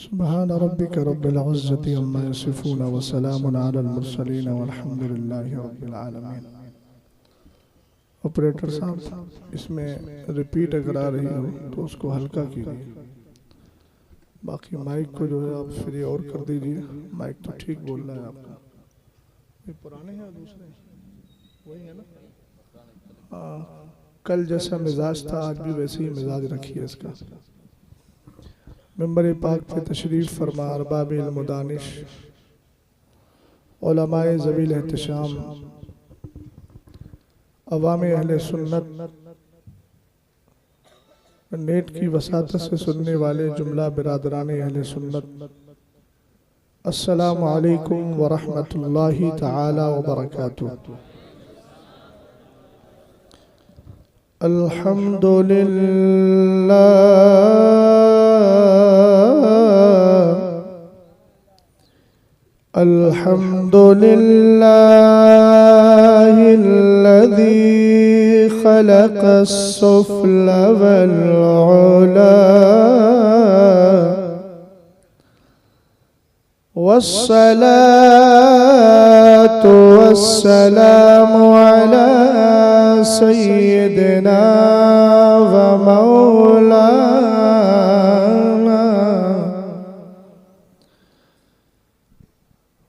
सुब्हान रब्बिक रब्बिल इज़्ज़ति अम्मा यसिफून व सलामुन अलल मुरसलीन वल्हम्दुलिल्लाहि रब्बिल आलमीन। ऑपरेटर साहब, इसमें रिपीट अगर आ रही हो तो उसको हल्का कीजिए। बाकी माइक को जो है आप फ्री और कर दीजिए। माइक तो ठीक बोल रहा है आपका। ये पुराने हैं दूसरे वही है ना? कल जैसा मिजाज था आज भी वैसे ही मिजाज रखिए इसका। मिंबर पाक पे तशरीफ़ फरमा अरबाब इल्म व दानिश उलमाए ज़वील एहतिशाम अवाम अहले सुन्नत नेट की वसातत से सुनने वाले जुमला बिरादरान अहले सुन्नत, अस्सलामु अलैकुम व रहमतुल्लाहि तआला व बरकातुहू। अल्हम्दुलिल्लाहिल्लज़ी खलक़स-सुफ़्ल वल-उला वस्सलातु वस्सलामु अला सय्यिदिना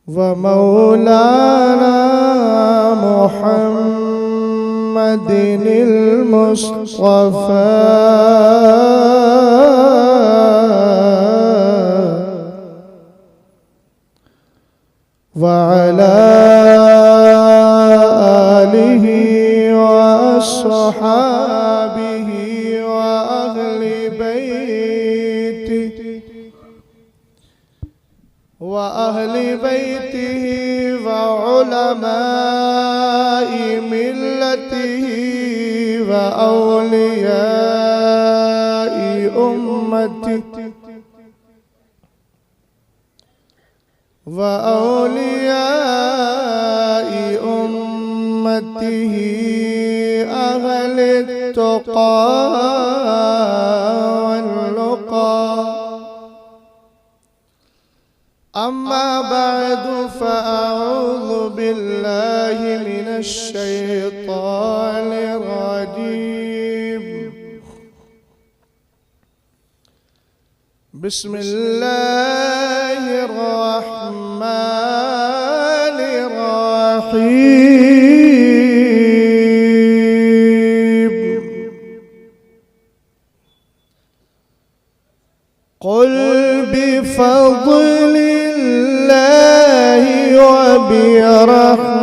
व मौलाना मुहम्मदिनिल मुस्तफ़ा व अला आलिहि व अस्हाबिहि व अहले बैतिही व उलमाए मिल्लतिही व औलियाए उम्मतिही व औलियाए उम्मतिही अहले तुक़ा वल-लुक़ा। अम्मा बअदु फ़अऊज़ु बिल्लाहि मिनश शैतानिर रजीम। बिस्मिल्लाहिर रहमानिर रहीम। क़ुल बिफ़ज़्लिल्लाहि व बिरहमतिहि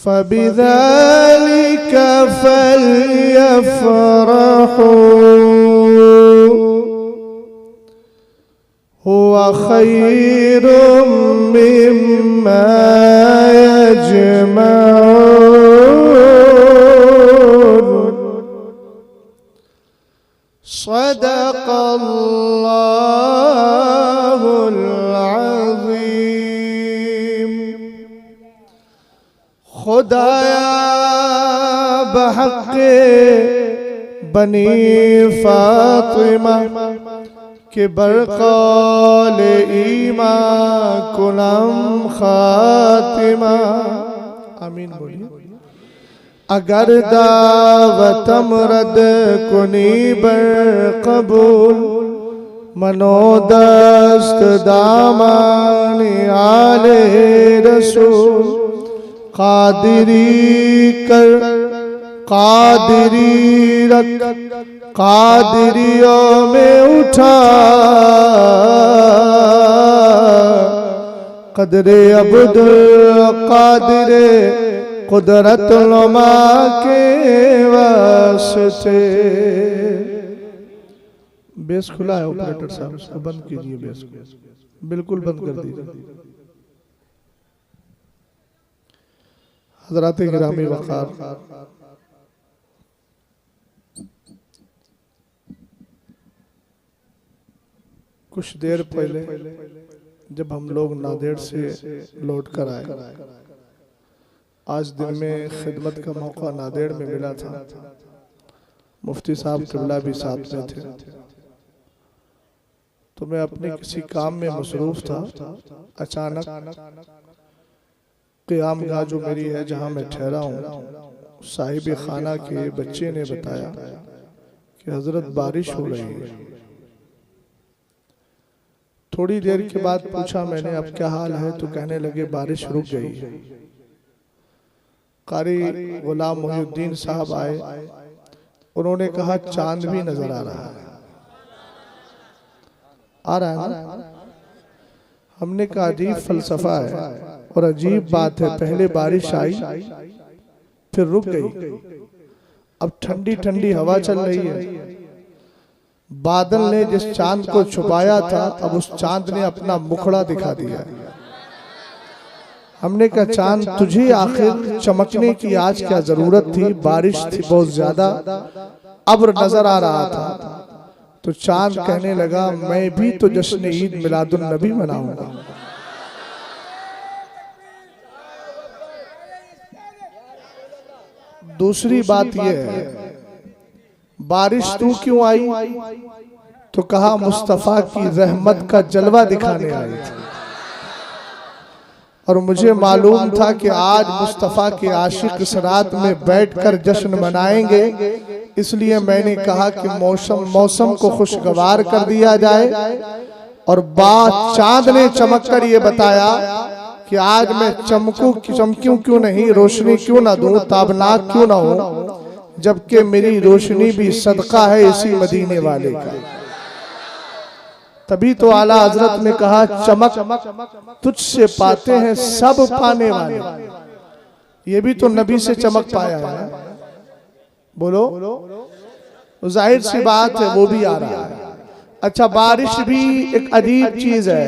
फ़बिज़ालिका फ़ल्यफ़रहू हुवा ख़ैरुम मिम्मा यजमऊन। सदक़ल्लाहुल अज़ीम। खुदाया बहक़े बनी फ़ातिमा के बरक़ौल ईमान कुनम ख़ातिमा। आमीन बोलिए। अगर दावतम रद कुनी बर कबूल मनोदस्त दामानी आले रसूल। कादिरी कर कादिरी रख कादिरियों में उठा कदरे अब्दुल कादिरे कुदरत नुमा के वास्ते। बेस खुला है ऑपरेटर साहब, उसको बंद कीजिए। बेस को बिल्कुल बंद कर दीजिए। हज़रात गिरामी वक़ार, कुछ देर पहले जब हम लोग नांदेड़ से लौट कर आए, आज दिन में खिदमत का मौका नांदेड़ में मिला था। मुफ्ती साहब किबला भी साथ में थे। तो मैं अपने किसी काम में मसरूफ था। अचानक क़याम गाह जो मेरी है, जहाँ मैं ठहरा हूँ, साहिब खाना के बच्चे ने बताया कि हजरत बारिश हो रही है। थोड़ी देर के बाद पूछा मैंने, अब क्या हाल है? तो कहने लगे बारिश रुक गई। कारी गुलाम मोहिउद्दीन साहब आए, उन्होंने कहा चांद भी नजर आ रहा है। आ रहा है ना? हमने कहा अजीब फलसफा है और अजीब बात है, पहले बारिश आई फिर रुक गई, अब ठंडी ठंडी हवा चल रही है। बादल ने जिस चांद को छुपाया था, अब उस चांद ने अपना मुखड़ा दिखा दिया। हमने कहा चांद तुझे आखिर चमकने की आज क्या जरूरत थी? बारिश थी बहुत ज्यादा, अब्र नजर आ रहा था। तो चांद कहने लगा मैं भी तो जश्न ईद मिलादुन नबी मनाऊंगा। दूसरी बात यह है, बारिश तू क्यों आई? तो कहा मुस्तफा की रहमत का जलवा दिखाने आई थी। और मुझे मालूम था कि आज मुस्तफा के आशिक इस रात में बैठकर जश्न मनाएंगे, इसलिए मैंने कहा कि मौसम को खुशगवार कर दिया जाए। और बात चांद ने चमक कर ये बताया कि आज मैं चमक्यूं क्यों नहीं, रोशनी क्यों ना दूं, ताबनाक क्यों ना हो, जबकि मेरी रोशनी भी सदका है इसी मदीने वाले का। तभी तो आला हजरत ने कहा चमक तुझसे पाते हैं सब पाने वाले। ये भी तो नबी से चमक पाया है। बोलो, जाहिर सी बात है वो भी आ रहा है। अच्छा, बारिश भी एक अजीब चीज है,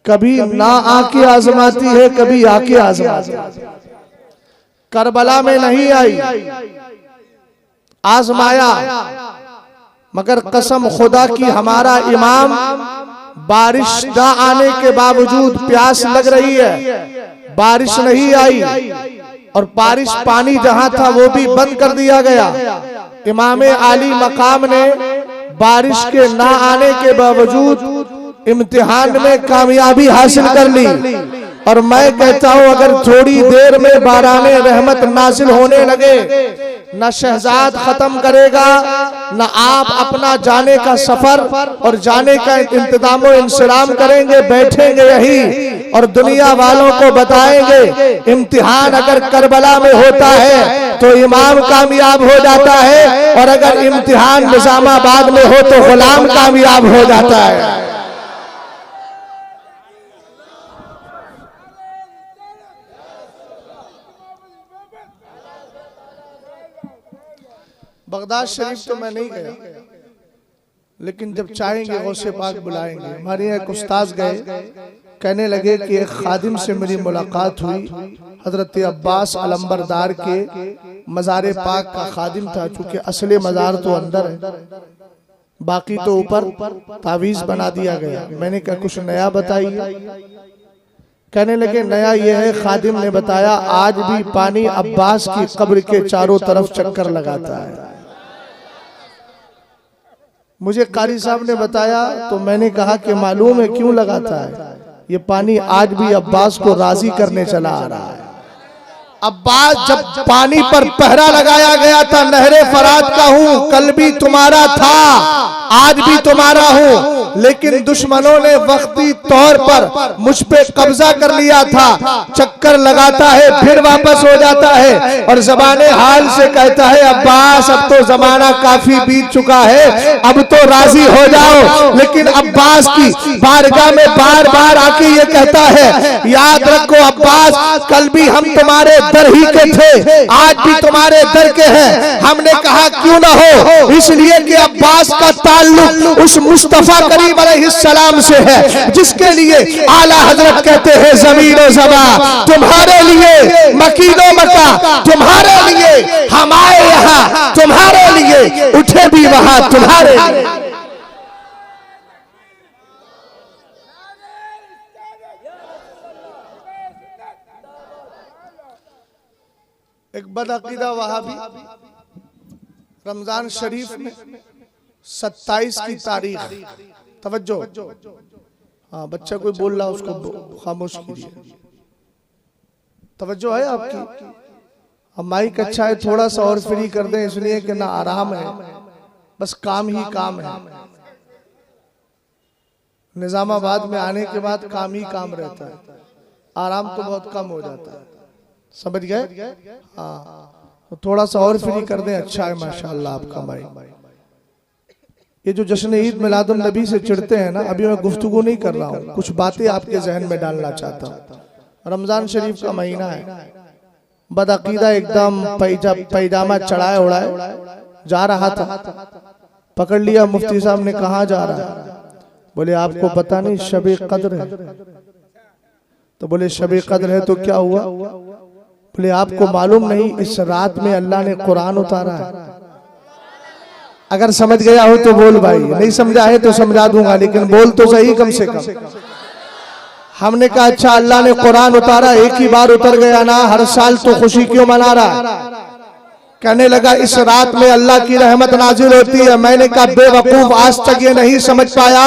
कभी ना आके आजमाती है, कभी आके आजमाती है। करबला में नहीं आई, आजमाया, मगर कसम खुदा की हमारा इमाम बारिश ना आने के बावजूद प्यास लग रही है, बारिश नहीं आई और बारिश पानी जहां था वो भी बंद कर दिया गया। इमामे आली मकाम ने बारिश के ना आने के बावजूद इम्तिहान में कामयाबी हासिल कर ली। और मैं कहता हूं अगर थोड़ी देर में बाराने रहमत नाजिल होने लगे, न शहजाद खत्म करेगा, न आप अपना जाने का सफर और जाने का इंतजाम इंतजाम करेंगे, बैठेंगे यही और दुनिया वालों को बताएंगे इम्तिहान अगर करबला में होता है तो इमाम कामयाब हो जाता है, और अगर इम्तिहान निजामाबाद में हो तो गुलाम कामयाब हो जाता है। बगदाद शरीफ तो मैं नहीं गया, लेकिन जब चाहेंगे गौसे पाक बुलाएंगे। हमारे एक उस्ताद गए, कहने लगे कि एक खादिम से मेरी मुलाकात हुई, हजरत अब्बास अलंबरदार के मज़ार पाक का खादिम था। चूंकि असली मज़ार तो अंदर है, बाकी तो ऊपर तावीज़ बना दिया गया। मैंने कहा कुछ नया बताइए। कहने लगे नया यह है, खादिम ने बताया आज भी पानी अब्बास की कब्र के चारों तरफ चक्कर लगाता है। मुझे कारी साहब ने बताया तो मैंने कहा कि मालूम है क्यों लगाता है? ये पानी आज भी अब्बास को राजी करने चला आ रहा है। अब्बास जब पानी पर पहरा लगाया गया था, नहरे फरात का हूँ, कल भी तुम्हारा था, आज भी तुम्हारा हूँ, लेकिन दुश्मनों ने वक्ती तौर पर मुझ पे कब्जा कर लिया था। चक्कर लगाता है फिर वापस हो जाता है और ज़बाने हाल से कहता है अब्बास अब तो जमाना काफी बीत चुका है, अब तो राजी हो जाओ। लेकिन अब्बास की बारगाह में बार बार आके ये कहता है याद रखो अब्बास, कल भी हम तुम्हारे दर ही के थे, आज भी तुम्हारे दर के हैं। हमने कहा क्यों ना हो, इसलिए कि अब्बास का ताल्लुक उस मुस्तफा करीम अलैहिस्सलाम से है जिसके लिए आला हजरत कहते हैं जमीन और ज़बा तुम्हारे लिए, मकीनो मका तुम्हारे लिए, हम आए यहाँ तुम्हारे लिए, उठे भी वहां तुम्हारे लिए। एक बदअकीदा वहाबी रमजान शरीफ में 27 की तारीख, तवज्जो, हाँ बच्चा कोई बोल रहा उसको खामोश कीजिए, तवज्जो है आपकी। अब माइक अच्छा है, थोड़ा सा और फ्री कर दें, इसलिए कि ना आराम है, बस काम ही काम है। निजामाबाद में आने के बाद काम ही काम रहता है, आराम तो बहुत कम हो जाता है, समझ गए? हाँ तो थोड़ा सा और फ्री कर दें, अच्छा है माशाल्लाह आपका माइक। ये जो जश्न ईद मिलादुन नबी से चिढ़ते हैं ना, अभी मैं गुफ्तगू नहीं कर रहा हूँ, कुछ बातें आपके जहन में डालना चाहता हूँ। रमजान शरीफ का महीना है, बदअकीदा एकदम पैजामा चढ़ाए उड़ाए जा रहा था, पकड़ लिया मुफ्ती साहब ने, कहा जा रहा है? बोले आपको पता नहीं शबे कद्र है? तो बोले शबे कद्र है तो क्या हुआ? बोले आपको मालूम नहीं इस रात में अल्लाह ने कुरान उतारा है? अगर समझ गया हो तो बोल भाई, नहीं समझा है तो समझा दूंगा, लेकिन बोल तो सही कम से कम। हमने कहा अच्छा अल्लाह ने कुरान उतारा, एक ही बार उतर गया ना, हर साल तो खुशी क्यों मना रहा है? कहने लगा इस रात में अल्लाह की रहमत नाजिल होती है। मैंने कहा बेवकूफ, आज तक ये नहीं समझ पाया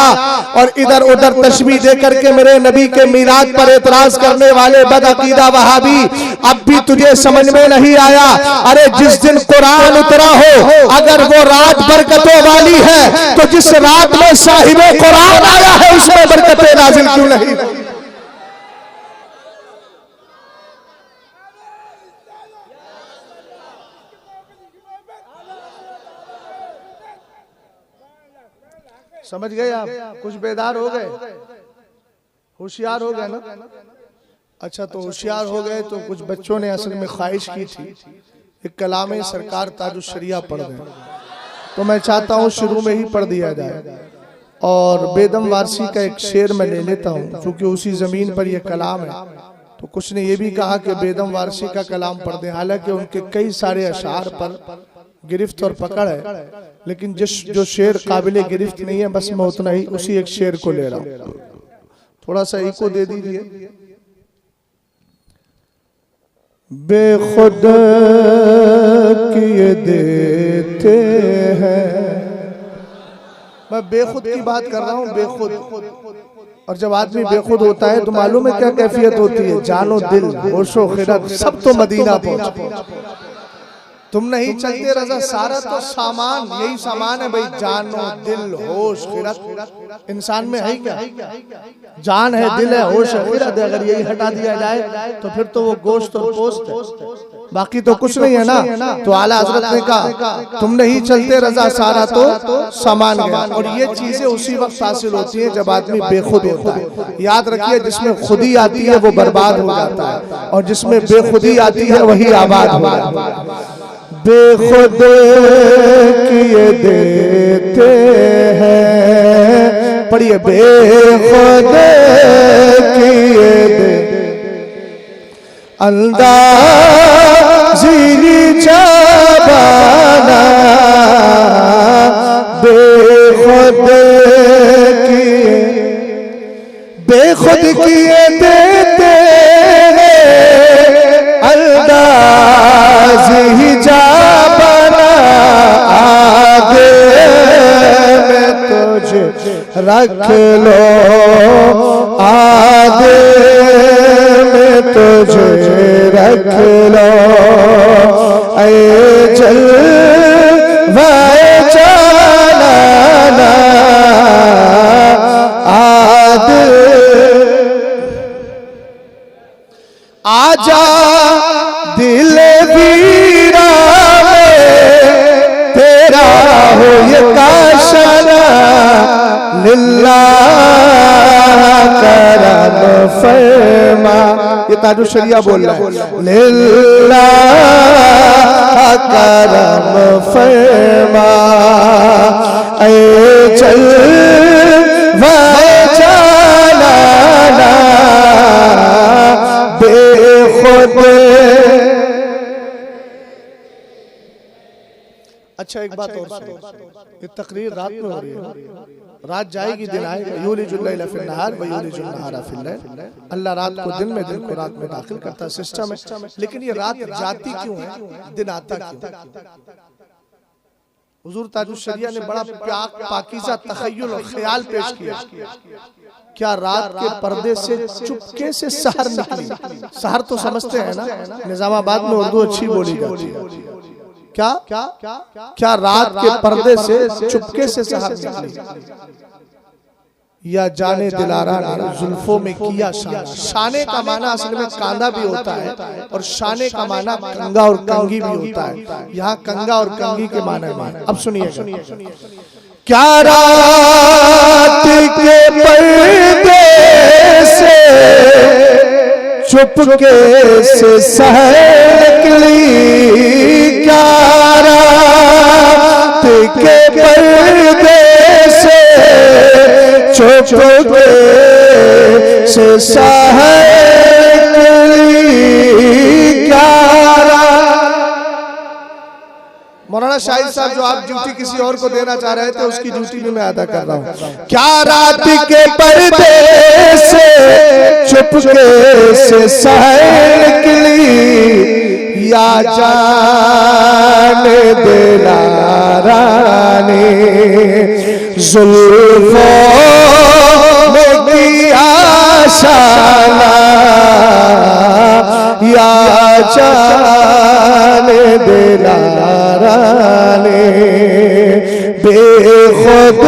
और इधर उधर तशबीह दे करके मेरे नबी के मीराज पर एतराज करने वाले बदअकीदा वहाबी, अब भी तुझे समझ में नहीं आया? अरे जिस दिन कुरान उतरा हो, अगर वो रात बरकतों वाली है तो जिस रात में साहिबे कुरान आया है उसमें बरकतें नाजिल क्यों नहीं? समझ गए आप? कुछ बेदार हो गए, होशियार हो गए ना? अच्छा तो होशियार हो गए तो कुछ बच्चों ने असल में ख्वाहिश की थी एक कलाम सरकार ताजुश शरिया पढ़ दें, तो मैं चाहता हूँ शुरू में ही पढ़ दिया जाए। और बेदम वारसी का एक शेर मैं ले लेता हूँ, क्योंकि उसी जमीन पर यह कलाम है। तो कुछ ने यह भी कहा कि बेदम वारसी का कलाम पढ़ दें, हालांकि उनके कई सारे अशार पर गिरफ्त और पकड़ है, लेकिन जो शेर काबिले गिरफ्त नहीं है, बस मैं उतना ही उसी एक शेर को ले रहा हूं। थोड़ा सा इको दे दीजिए। बेखुद किए देते हैं, मैं बेखुद की बात कर रहा हूं, बेखुद। और जब आदमी बेखुद होता है तो मालूम है क्या कैफियत होती है? जानो दिल होशो खिरत सब तो मदीना पहुंच। तुम नहीं चलते रजा, सारा तो सामान, यही सामान है भाई, जानो दिल होश खिरत। इंसान में है क्या? जान है, दिल है, होश है, खिरत है। अगर यही हटा दिया जाए तो फिर तो वो गोश्त और पोस्ट है, बाकी तो कुछ नहीं है ना। तो आला हजरत ने कहा तुम नहीं चलते रजा, सारा तो सामान गया। और ये चीजें उसी वक्त हासिल होती है जब आदमी बेखुद होता है। याद रखिए, जिसमें खुदी आती है वो बर्बाद हो जाता है, और जिसमें बेखुदी आती है वही आबाद हो जाता है। बेखुद किए देते हैं, पढ़िए, बेखुद किए दे अंदाज़ी जाबाना, बेखुद किए देते हैं अंदाज़ी जाबाना, आगे में तुझे रख लो, आगे में तुझे रख लो, ऐ जलवाए जालाना आजा दिल वीरा में तेरा हो ये काशना, लिल्लाह करम फरमा। ये ताजुश शरिया बोल रहा है, लिल्लाह करम फरमा, ऐ जलवाए जालाना बेखुद। अच्छा एक बात और सुनो, ये तकरीर रात में हो रही है, रात जाएगी दिन आएगा, यूलिजुल लैला फिन नहार व यूलिजुल नहारा फिल लैल। अल्लाह रात को दिन में, दिन को रात में दाखिल करता सिस्टम है। लेकिन ये रात जाती क्यों है, दिन आता क्यों? हुजूर ताजुश्शरिया ने बड़ा पाकीज़ा तख़य्युल और ख्याल पेश किया। क्या रात के पर्दे से चुपके से सहर निकली। सहर तो समझते हैं ना, निजामाबाद में उर्दू अच्छी बोली जाती है। क्या रात के पर्दे से चुपके से सहर निकली। या जाने दिलारा ने जुल्फों में किया शाना। शाने का माना असल में कांदा भी होता है और शाने का माना कंगा और कंगी भी होता है। यहाँ कंगा और कंगी के माने में। अब सुनिएगा। क्या रात के पर्दे से चुपके से सहर निकली। क्या रात के पर्दे से चुपके से सहर निकली। क्या मौलाना शाहिद साहब जो आप ड्यूटी किसी और को देना चाह रहे थे उसकी ड्यूटी भी मैं अदा कर रहा हूँ। क्या रात के पर्दे से चुपके से सहर निकली। या जान दिलारा ने जुल्फों में किया शाना। या जान दिलारा ने बेखुद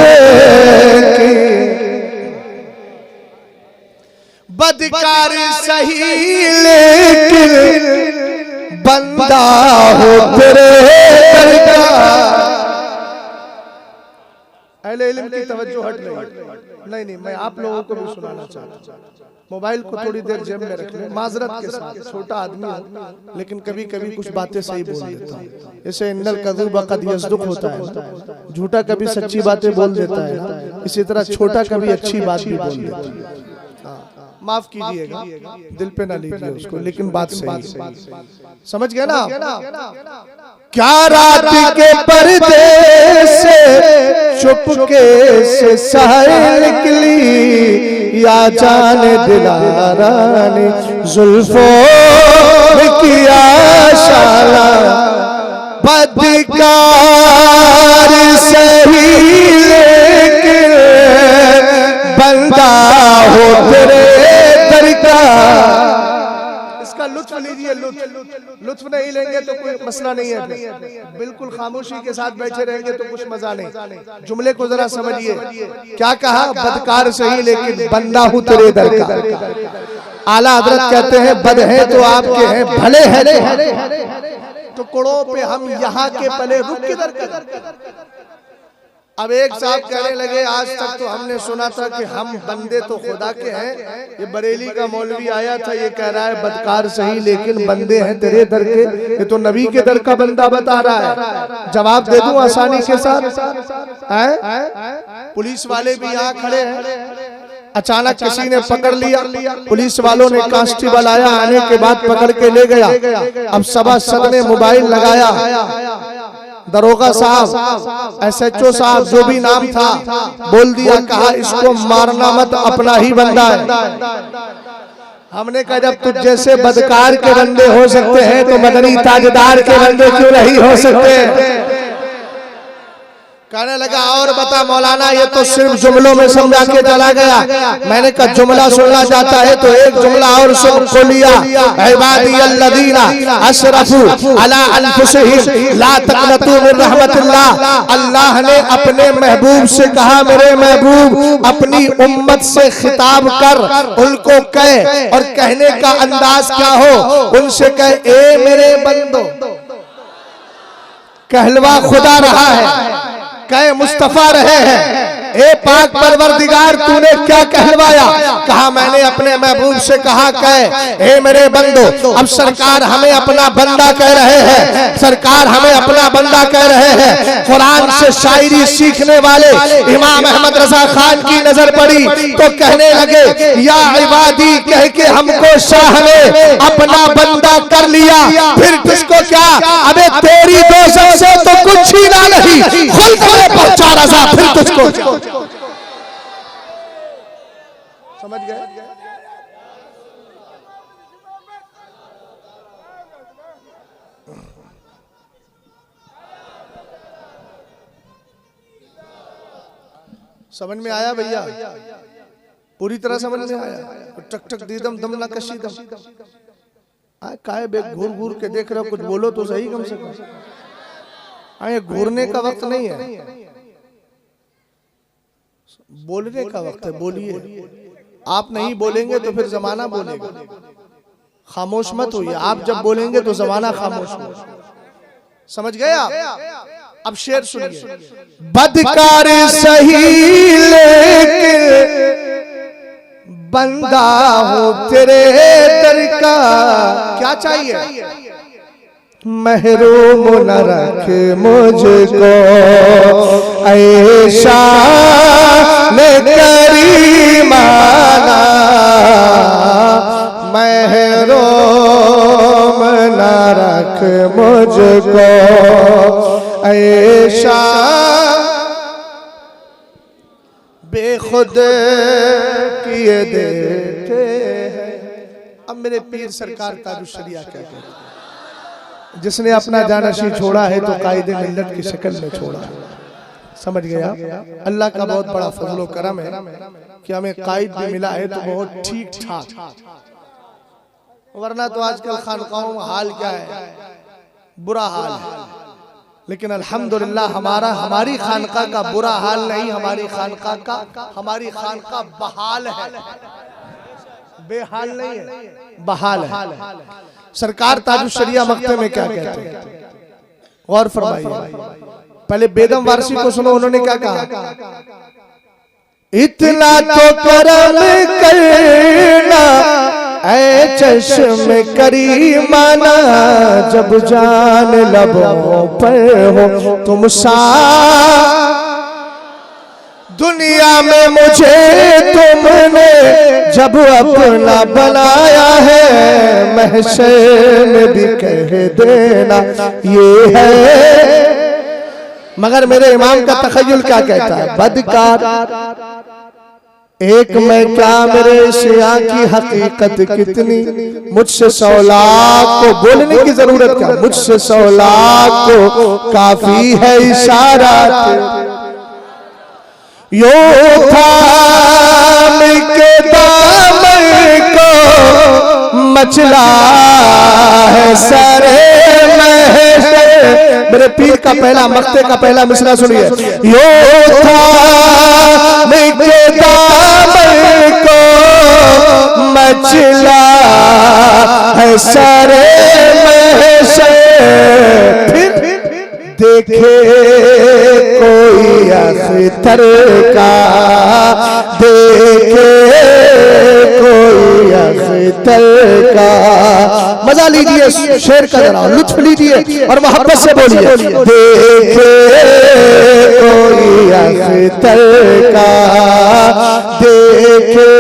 बदकार सही लेकिन बंदा हो तेरे दर का। अहले इल्म की तवज्जो हट नहीं, नहीं मैं आप लोगों को भी सुनाना चाहता हूँ। मोबाइल को थोड़ी देर जेब में रख लें, माजरत के साथ। छोटा आदमी हूँ लेकिन कभी कभी कुछ बातें सही बोल देता हूँ। जैसे इन्नल कज़ूब क़द यस्दुक़ होता है, झूठा कभी सच्ची बातें बोल देता है, इसी तरह छोटा कभी अच्छी बात भी बोल देता है। माफ कीजिएगा, दिल पे ना लीजिए उसको, लेकिन बात सही समझ गया ना। क्या रात के पर्दे से चुपके से सहर निकली। या जाने दिलारा ने जुल्फों में किया शाना। बदकार सही लेकिन बंदा हो तेरे दर का। इसका लुत्फ लीजिए, लुत्फ नहीं लेंगे तो कोई मसला नहीं है। बिल्कुल खामोशी के साथ बैठे रहेंगे तो कुछ मजा नहीं। जुमले को जरा समझिए। क्या कहा? बदकार सही लेकिन बंदा हूं तेरे दर का। आला हजरत कहते हैं बद है तो आपके हैं, भले है टुकड़ों पे हम यहाँ के पले रुक किधर कर। अब एक साहब कहने लगे आज तक तो हमने सुना था कि हम बंदे तो खुदा के हैं। ये बरेली का मौलवी आया था, ये कह रहा है बदकार सही लेकिन बंदे हैं तेरे दर के। ये तो नबी के दर का बंदा बता रहा है। जवाब दे दूं आसानी के साथ। पुलिस वाले भी यहाँ खड़े हैं। अचानक किसी ने पकड़ लिया, पुलिस वालों ने कांस्टेबल आया, आने के बाद पकड़ के ले गया। अब सभासद ने मोबाइल लगाया, दरोगा साहब, SHO साहब, जो भी नाम था बोल दिया, कहा इसको मारना मत, अपना ही बंदा है। हमने कहा जब तुझ जैसे बदकार के बंदे हो सकते हैं तो मदनी ताजदार के बंदे क्यों नहीं हो सकते। कहने लगा और बता मौलाना, ये तो सिर्फ जुमलों में समझा के चला गया। मैंने कहा जुमला सुनना चाहता है तो एक जुमला और सुन को लिया। इबादियल्लज़ीना असरफू अला अनफुसिहिम ला तक़नतू मिन रहमतिल्लाह। अल्लाह ने अपने महबूब से कहा मेरे महबूब अपनी उम्मत से खिताब कर, उनको कह, और कहने का अंदाज क्या हो, उनसे कह ए मेरे बंदो, कहलवा खुदा रहा है, कहे मुस्तफा रहे हैं, ए पाक परवरदिगार तूने क्या कहलवाया। कहा मैंने अपने महबूब से कहा कहे ए मेरे बंदो। अब सरकार हमें अपना बंदा कह रहे हैं, सरकार हमें अपना बंदा कह रहे हैं। कुरान से शायरी सीखने वाले इमाम अहमद रजा खान की नजर पड़ी तो कहने लगे या इबादी कह के हमको शाह ने अपना बंदा कर लिया, फिर किसको क्या। अबे तेरी दोस्त से तो कुछ ही ना नहीं, खुद पहुंचा रजा, फिर तुझको। समझ गए। समझ में आया भैया? पूरी तरह समझ में आया? टक टक दीदम दम ना कशी दम। काहे बे घूर घूर के देख रहे हो, कुछ बोलो तो सही कम से कम। ये घूरने का वक्त नहीं है, बोलने का वक्त है। बोलिए। आप नहीं बोलेंगे तो फिर जमाना बोलेगा। खामोश मत होइए, आप जब बोलेंगे तो जमाना खामोश होगा। समझ गए आप? अब शेर सुनिए। बदकार सही लेके बंदा हो तेरे दर का, क्या चाहिए? महरूम न रखे मुझको ऐशा में करीमाना, महरूम न रख मुझको ऐशा बेखुद किए देते हैं। अब मेरे पीर सरकार ताजुश्शरिया क्या कहते हैं? जिसने अपना जानशी छोड़ा है तो कायदे मिल्लत की शक्ल में छोड़ा। समझ गया? अल्लाह का बहुत बड़ा फजलो करम है कि हमें कायद भी मिला है तो बहुत ठीक ठाक, वरना तो आजकल खानकाहों में हाल क्या है, बुरा हाल है। लेकिन अल्हम्दुलिल्लाह हमारी खानका का बुरा हाल नहीं, हमारी खानका बहाल है, बेहाल नहीं है, बहाल है। सरकार ताजुश्शरिया मक्ते में क्या कहते हैं? गौर फरमाइए। पहले बेदम वारसी को सुनो, उन्होंने क्या कहा? इतना तो करम करना ऐ चश्म करीमाना, जब जान लबों पर हो तुम सा, दुनिया में मुझे तुमने जब अपना बनाया है, महशर में भी कह देना ये है। मगर मेरे इमाम का तखय्युल क्या कहता है? बदकार एक मैं क्या मेरे शिया की हकीकत कितनी, मुझसे 100 लाख को बोलने की जरूरत क्या, मुझसे 100 लाख को काफी है इशारा। यो थाम के दामन को मचला है सारे महशर। मेरे पीर का पहला मक्ते का पहला मिसरा सुनिए। यो थाम के दामन को मचला है सारे महशर, फिर देखे कोई अख्तर का, देखे कोई अख्तर का। मजा लीजिए शेर का, जरा लुत्फ लीजिए और मोहब्बत से बोलिए। देखे कोई अख्तर का, देखे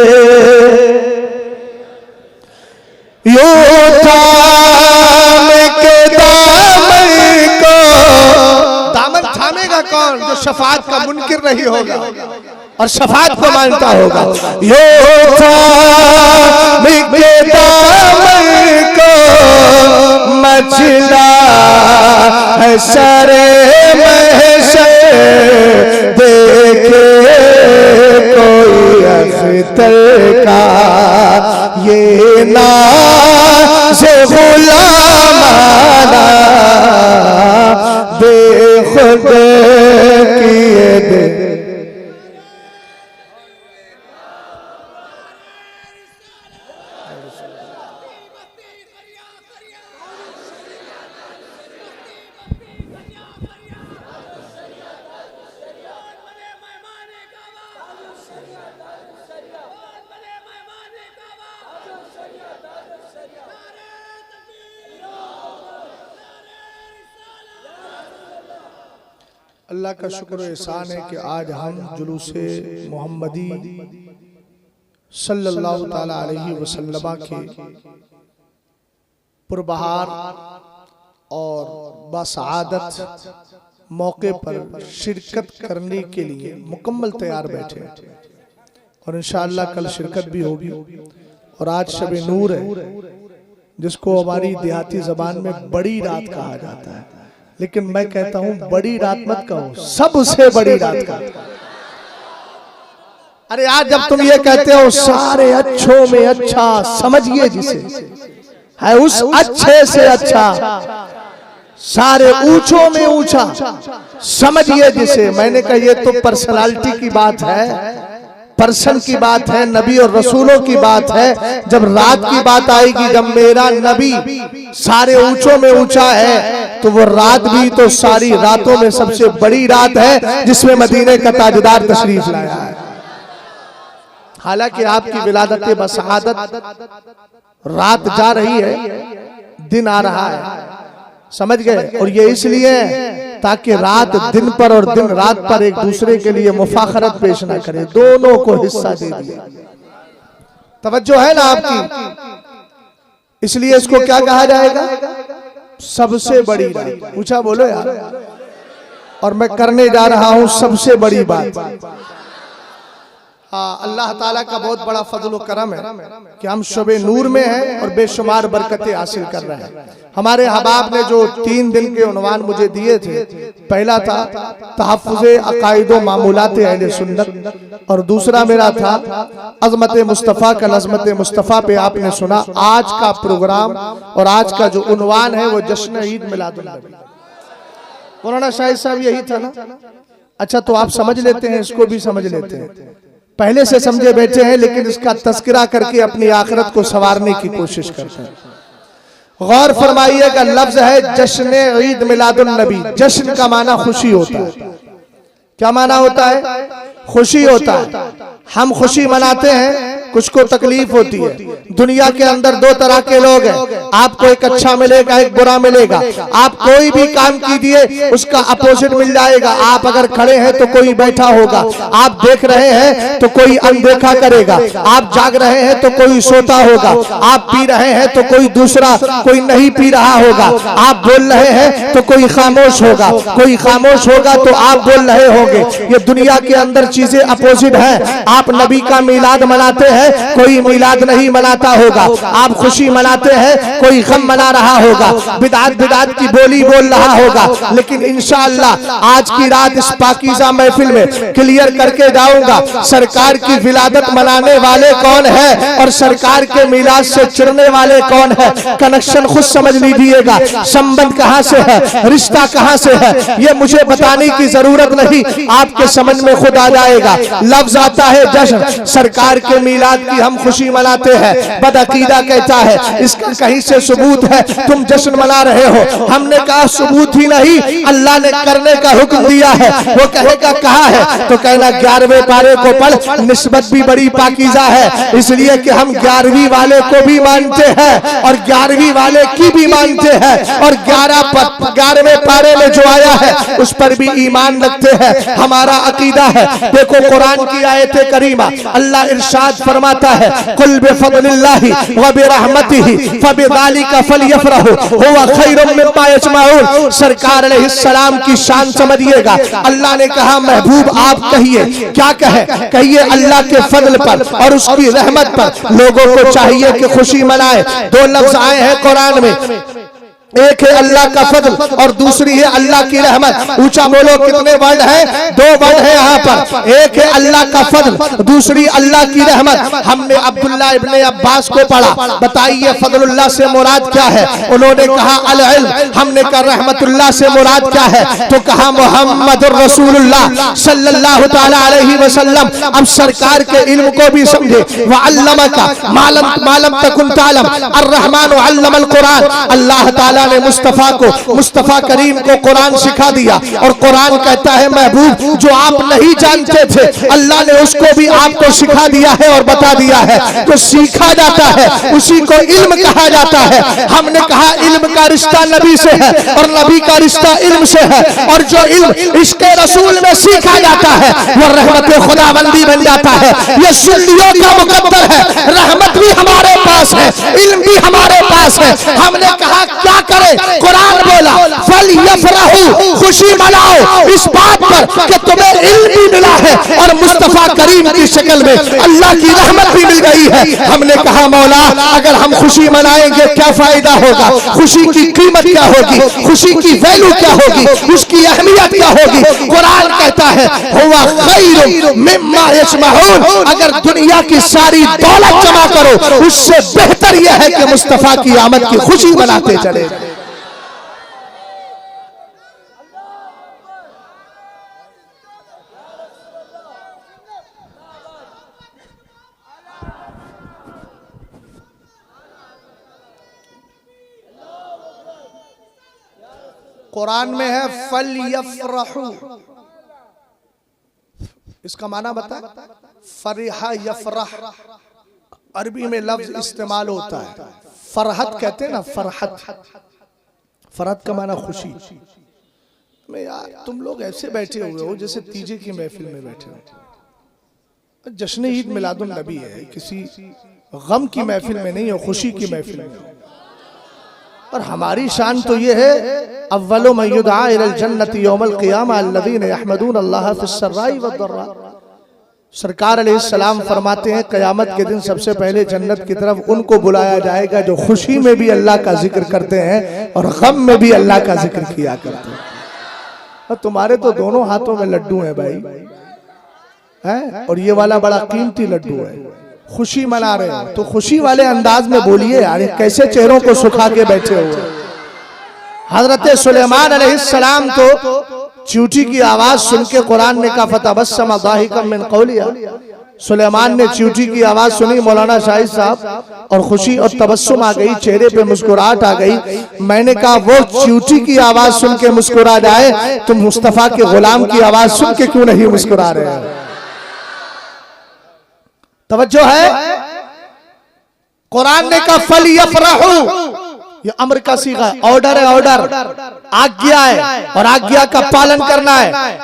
यूं थाम के दामन को, दामन थामेगा कौन? जो शफाअत का मुनकिर नहीं होगा और शफाअत को मानता होगा। यूं थाम के दामन को मचला है सारे महशर, देखे कोई अख्तर का, ये नाज़ गुलामाना बेखुद किए दे। अल्लाह का शुक्र एहसान है कि आज हम जुलूसे मोहम्मदी सल्लल्लाहु ताला अलैहि वसल्लम के पुरबहार और बसआदत मौके पर शिरकत करने के लिए मुकम्मल तैयार बैठे और इंशाअल्लाह कल शिरकत भी होगी। और आज शब नूर है, जिसको हमारी देहाती जबान में बड़ी रात कहा जाता है, लेकिन मैं कहता हूं बड़ी रात मत कहो, सबसे बड़ी रात का। अरे यार जब तुम ये कहते हो सारे अच्छों में अच्छा, समझिए जिसे है उस अच्छे से अच्छा, सारे ऊंचों में ऊंचा, समझिए जिसे। मैंने कहा ये तो पर्सनालिटी की बात है, पर्सन की बात है, नबी और रसूलों की बात है। जब रात की बात आएगी, जब मेरा नबी सारे ऊंचों में ऊंचा है, तो वो रात भी तो सारी रातों में सबसे बड़ी रात है जिसमें मदीने का ताजदार तशरीफ लाया है। हालांकि आपकी विलादत बसआदत रात जा रही है, दिन आ रहा है, समझ गए। और ये इसलिए ताकि रात दिन पर और दिन रात पर एक दूसरे के लिए मुफाखरत पेश ना करे, दोनों को हिस्सा दे दिया। तवज्जो है ना आपकी? इसलिए इसको क्या कहा जाएगा? सबसे बड़ी रात। ऊंचा बोलो यार। और मैं करने जा रहा हूं सबसे बड़ी बात। अल्लाह ताला का बहुत बड़ा फजल करम है कि हम शबे नूर में हैं और बेशुमार बरकतें हासिल कर रहे हैं। हमारे हबाब ने जो 3 दिन के उन्वान मुझे दिए थे, पहला था तहफ़्फ़ुज़े अक़ाइद व मामूलात अहले सुन्नत, और दूसरा मेरा था अज़मत मुस्तफ़ा का नज़मत मुस्तफ़ा पे आपने सुना। आज का प्रोग्राम और आज का जो उन्वान है वो जश्न ईद मिलादुन नबी। मौलाना शाहिद साहब यही था ना? अच्छा तो आप समझ लेते हैं, इसको भी समझ लेते हैं। पहले से समझे बैठे हैं, लेकिन इसका तस्करा करके अपनी आखिरत को संवारने की कोशिश करते हैं। गौर फरमाइएगा, लफ्ज है जश्न ईद मिलादुन नबी। जश्न का माना खुशी होता है। क्या माना होता है? खुशी होता है। हम खुशी मनाते हैं, कुछ को तकलीफ होती है। दुनिया के अंदर 2 तरह के लोग हैं, आपको एक अच्छा मिलेगा, एक बुरा मिलेगा। आप कोई भी काम कीजिए, उसका अपोजिट मिल जाएगा। आप अगर खड़े हैं तो कोई बैठा होगा, आप देख रहे हैं तो कोई अनदेखा करेगा, आप जाग रहे हैं तो कोई सोता होगा, आप पी रहे हैं तो कोई दूसरा कोई नहीं पी रहा होगा, आप बोल रहे हैं तो कोई खामोश होगा, कोई खामोश होगा तो आप बोल रहे होंगे। ये दुनिया के अंदर चीजें अपोजिट हैं। आप नबी का मिलाद मनाते हैं, कोई मिलाद नहीं मनाता होगा। आप खुशी मनाते हैं, कोई गम मना रहा होगा, बिदात की बोली बोल रहा होगा। लेकिन इंशाअल्लाह आज की रात इस पाकीज़ा महफिल में क्लियर करके जाऊंगा, सरकार की विलादत मनाने वाले कौन है और सरकार के मिलाद से चिढ़ने वाले कौन है। कनेक्शन खुद समझ लीजिएगा, संबंध कहां से है, रिश्ता कहां से है, ये मुझे बताने की जरूरत नहीं, आपके समझ में खुद आ जाएगा। लफ्ज आता है जश्न, सरकार के मिलाद की हम खुशी मनाते हैं। बदअकीदा कहता है इसका कहीं से सबूत है, तुम जश्न मना रहे हो। हमने कहा सबूत ही नहीं, अल्लाह ने करने का हुक्म दिया है। वो कहेगा कहा है तो कहना 11वें पारे को पढ़, निस्बत भी बड़ी पाकीज़ा है, इसलिए कि हम 11वीं वाले को भी मानते हैं और 11वीं वाले की भी मानते हैं, और 11वें पारे में जो आया है उस पर भी ईमान रखते हैं। हमारा अकीदा है। देखो कुरान की आयत करीमा, अल्लाह इरशाद फरमाता है कुल बिफज़लिल्लाहि व बिरहमतिहि फबिज़ालिका फलयफ़रहू हुवा खैरुम मिम्मा यजमऊन। सरकार अलैहिस्सलाम की शान समझिएगा। अल्लाह ने कहा महबूब आप कहिए, क्या कहे? कहिए अल्लाह के फजल पर और उसकी रहमत पर लोगों को चाहिए कि खुशी मनाए। 2 लफ्ज आए हैं कुरान में, एक है अल्लाह का फजल और दूसरी है अल्लाह की रहमत। ऊंचा बोलो कितने वर्ड हैं? 2 वर्ड हैं यहाँ पर। एक है अल्लाह का फजल, दूसरी अल्लाह की रहमत। हमने अब्दुल्लाह इब्ने अब्बास को पढ़ा, बताइए फजलुल्लाह से मुराद क्या है? उन्होंने कहा अल इल्म। हमने कहा रहमतुल्लाह से मुराद क्या है? तो कहा मुहम्मदुर रसूलुल्लाह सल्लल्लाहु तआला अलैहि वसल्लम। अब सरकार के इल्म को भी समझे। व अल्लमका मालम तकुन तालम अर्रहमान अल्लमल कुरान। अल्लाह ताला ने मुस्तफा करीम को कुरान सिखा दिया, और कुरान कहता है महबूब जो आप नहीं जानते थे अल्लाह ने उसको भी आपको सिखा दिया है और बता दिया है। जो सीखा जाता है उसी को इल्म कहा जाता है। हमने कहा इल्म का रिश्ता नबी से है और नबी का रिश्ता इल्म से है, और जो इल्म इसके रसूल में सीखा जाता है वो रहमत खुदाबंदी बन जाता है। ये सुन्नियों का मुकद्दर है, रहमत भी हमारे पास पास है, इल्म भी हमारे पास है। हमने कहा क्या करें? कुरान बोला फल यफरहू, खुशी मनाओ इस बात पर कि तुम्हें इल्म भी मिला है और मुस्तफा करीम की शक्ल में अल्लाह की रहमत भी मिल गई है। हमने कहा मौला अगर हम खुशी मनाएंगे क्या फायदा होगा? खुशी की कीमत क्या होगी? खुशी की वैल्यू क्या होगी? उसकी अहमियत क्या होगी? कुरान कहता है हुवा खैरुम मिम्मा यजमऊन, अगर दुनिया की सारी दौलत जमा करो उससे बेहतर यह है कि मुस्तफा की आमद की खुशी मनाते चले। कुरान में है फल यफरहू, इसका माना बता। फरिहा यफरह अरबी में लफ्ज इस्तेमाल होता है, फरहत कहते हैं ना, फरहत, फरहत का माना खुशी। मैं यार तुम लोग ऐसे बैठे हुए हो जैसे तीजे की महफिल में बैठे हो। जश्न ईद मिलादुन नबी है, किसी गम की महफिल में नहीं हो, खुशी की महफिल में। और हमारी शान तो ये है अव्वलु मन युदआ इलल जन्नति यौमल क़ियामा अल्लज़ीना यहमदून अल्लाह फ़िस्सर्राई वद्दर्रा। सरकार अलैहिस्सलाम फरमाते हैं क़यामत के दिन सबसे पहले जन्नत की तरफ उनको बुलाया जाएगा जो खुशी में भी अल्लाह का जिक्र करते हैं और गम में भी अल्लाह का जिक्र किया करते हैं। और तुम्हारे तो दोनों हाथों में लड्डू हैं भाई, हैं? और ये वाला बड़ा कीमती लड्डू है। खुशी मना रहे हो तो खुशी वाले अंदाज में बोलिए यार, कैसे चेहरों को सुखा के बैठे हो। हजरत सुलेमान अलैहिस्सलाम तो चींटी की आवाज सुन के कुरान ने कहा फतबस्सम ज़ाहिकम मिन क़ौलिहा। सुलेमान ने चींटी की आवाज सुनी मौलाना शाहिद साहब, और खुशी और तबस्सुम आ गई, चेहरे पे मुस्कुराहट आ गई। मैंने कहा वो चींटी की आवाज सुन के मुस्कुरा जाए, तुम मुस्तफा के गुलाम की आवाज सुन के क्यों नहीं मुस्कुरा रहे हो? तवज्जो है। कुरान ने कहा फल यफरहू, ये अमर का सीगा, ऑर्डर है, ऑर्डर, आज्ञा है और आज्ञा का पालन करना है,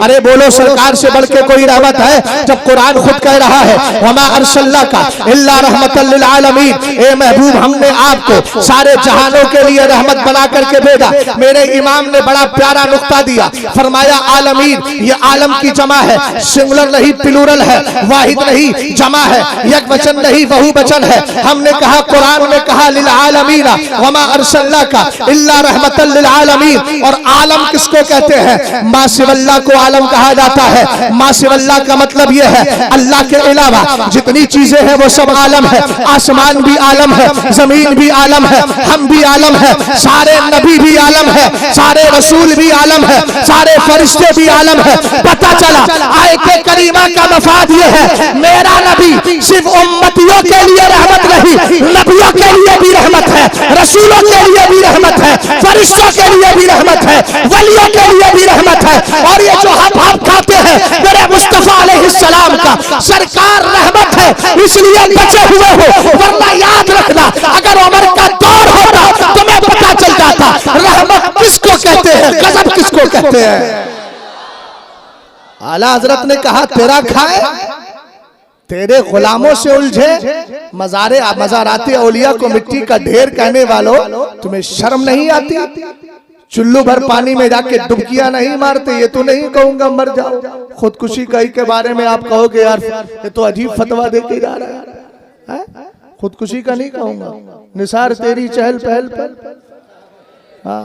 अरे बोलो सरकार से बढ़ के कोई रहमत है? जब कुरान खुद कह रहा है वमा अरसलनाका इल्ला रहमतल लिल आलमीन, ए महबूब हमने आपको सारे जहानों के लिए रहमत बना करके भेजा। मेरे इमाम ने बड़ा प्यारा नुक्ता दिया, फरमाया आलमीन ये आलम की जमा है, सिंगुलर नहीं प्लूरल है, वाहिद नहीं जमा है, एक वचन नहीं बहुवचन है। हमने कहा कुरान में कहा लिल आलमीन वमा अरसलनाका इल्ला रहमतल लिल आलमीन। और आलम किसको कहते हैं? मा सिवल्लाह को आलम कहा जाता है। मा सिवल्लाह का मतलब यह है अल्लाह के अलावा जितनी चीजें हैं वो सब आलम है। आसमान भी आलम है, जमीन भी आलम है, हम भी आलम है, सारे नबी भी आलम है, सारे रसूल भी आलम है, सारे फरिश्ते भी आलम है। पता चला आयत करीमा का मफाद ये है मेरा नबी सिर्फ उम्मतियों के लिए रहमत नहीं, नबियों के लिए भी रहमत है, रसूलों के लिए भी रहमत है, फरिश्तों के लिए भी रहमत है, वलियों के लिए भी रहमत है। और ये जो हम खाते हैं मेरे मुस्तफा अलैहिस्सलाम का सरकार रहमत है, इसलिए बचे हुए हो। वरना याद रखना अगर उमर का दौर होता तुम्हें पता चल जाता रहमत किसको कहते हैं, गजब किसको कहते हैं। आला हजरत ने कहा तेरा खाए तेरे गुलामों से उलझे मज़ाराते औलिया को मिट्टी का ढेर कहने वालों, तुम्हें शर्म नहीं आती? चुल्लू भर पानी में जाके डुबकियां नहीं मारते? ये तो नहीं कहूंगा मर जाओ। खुदकुशी कही के बारे में आप कहोगे यार ये तो अजीब फतवा दे के जा रहा है। खुदकुशी का नहीं कहूंगा, निसार तेरी चहल पहल पर। हाँ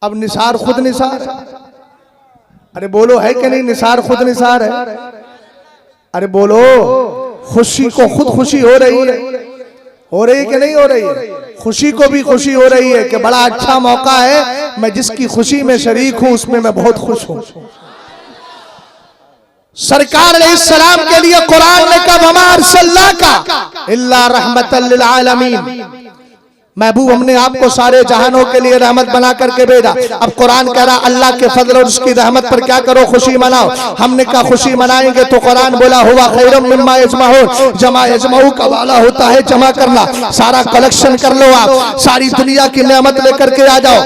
अब निसार खुद निसार, अरे बोलो है कि नहीं? निसार खुद निसार है। अरे बोलो खुशी को खुद खुशी हो रही है, हो रही कि नहीं हो रही है? खुशी को भी खुशी हो रही है कि बड़ा अच्छा मौका है, मैं जिसकी खुशी में शरीक हूं उसमें मैं बहुत खुश हूं। सरकार अलैहिस्सलाम के लिए कुरान ने कहा वमा अरसलनाका इल्ला रहमतल लिल आलमीन, महबूब हमने आपको सारे जहानों के लिए रहमत बना करके भेजा। अब कुरान कह रहा अल्लाह के फजल और उसकी रहमत पर क्या करो, खुशी मनाओ। हमने कहा खुशी मनाएंगे तो कुरान बोला हुआ खैरुम मिम्मा यजमाऊन, जमा यजमाऊ का वाला होता है जमा करना। सारा कलेक्शन कर लो, आप सारी दुनिया की नेमत लेकर के आ जाओ,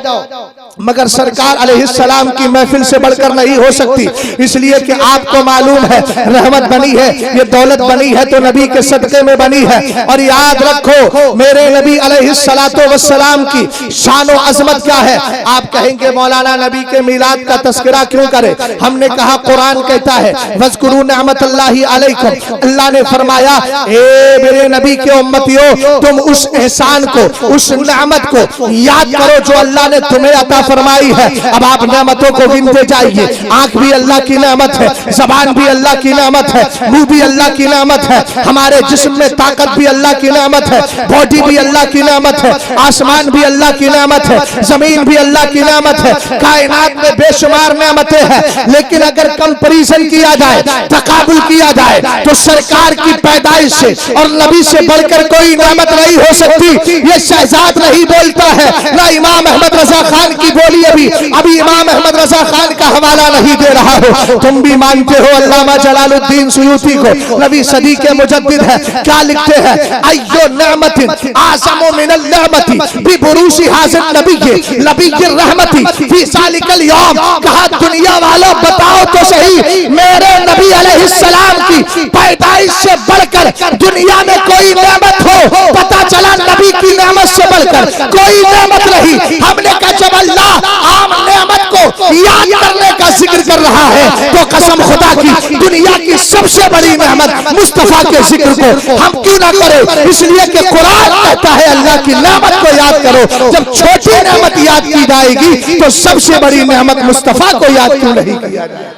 मगर सरकार अलैहिस्सलाम की महफिल से बढ़कर नहीं हो सकती। इसलिए कि आपको मालूम है रहमत बनी है, ये दौलत बनी है तो नबी के सदके में बनी है। और याद रखो मेरे नबी अलैहिस्सलाम वस्सलाम की शान और अजमत क्या है। आप कहेंगे मौलाना नबी के मिलाद का तस्करा क्यों करे। हमने कहा कुरान कहता है वज़कुरू निअमतल्लाहि अलैकुम, अल्लाह ने फरमाया ए मेरे नबी के उम्मतियों तुम उस एहसान को, उस नेमत को याद करो जो अल्लाह ने तुम्हें अता फरमाई है। अब आप नेमतों को गिनते जाइए। आंख भी अल्लाह की नेमत है, जबान भी अल्लाह की नेमत है, मुंह भी अल्लाह की नेमत है, हमारे जिस्म में ताकत भी अल्लाह की नेमत है, बॉडी भी अल्लाह की नेमत है, आसमान भी अल्लाह की नेमत है, जमीन भी अल्लाह की नेमत है, कायनात में बेशुमार नेमतें हैं। लेकिन अगर कंपैरिजन किया जाए, तकाबुल किया जाए तो सरकार की पैदाइश से और नबी से बढ़कर कोई नेमत नहीं हो सकती। ये शहजाद नहीं बोलता है, ना इमाम अहमद रजा खान की बोली अभी इमाम अहमद रजा खान का हवाला नहीं दे रहा हो। तुम भी मानते हो अल्लामा जलालुद्दीन सुयूती को नबी सदी के मुजद्दिद है, क्या लिखते हैं अय्यो नेमतिन आज़मु मिनल नेमति बिबुरूसी हाज़िर नबी की रहमती फी ज़ालिकल यौम। कहा दुनिया वालों बताओ तो सही मेरे नबी अलैहिस्सलाम की पैदाइश से बढ़कर दुनिया में कोई नेमत हो। पता चला नबी की नेमत से बढ़कर कोई नेमत नहीं। हमने कहा जब अल्लाह आम नेमत को याद करने का जिक्र कर रहा है तो कसम खुदा की दुनिया की सबसे बड़ी नेमत मुस्तफा के जिक्र को हम क्यों ना करें। इसलिए कि कुरान कहता है अल्लाह की नेमत को याद करो। जब छोटी नेमत याद की जाएगी तो सबसे बड़ी नेमत मुस्तफा को याद क्यों नहीं किया जाए।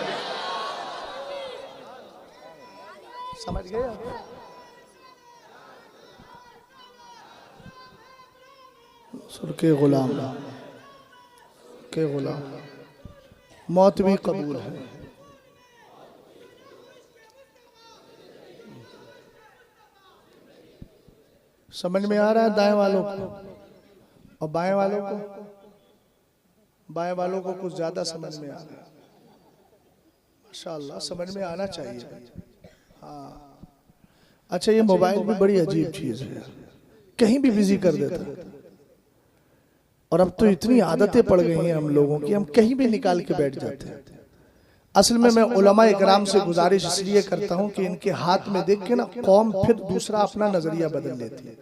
समझ गए। के गुलाम के गुलाम मौत भी कबूल है। समझ में आ रहा है दाएं वालों को और बाएं वालों को। बाएं वालों को कुछ ज्यादा समझ में आ रहा है। माशाअल्लाह समझ में आना चाहिए। हाँ अच्छा ये मोबाइल भी बड़ी अजीब चीज है, कहीं भी बिजी कर देता है। और अब तो इतनी आदतें पड़ गई हैं हम लोगों की, हम कहीं भी निकाल के बैठ जाते हैं। असल में मैं उलमा इकराम से गुजारिश इसलिए करता हूं कि इनके हाथ में देख के ना कौम फिर दूसरा अपना नजरिया बदल लेती है।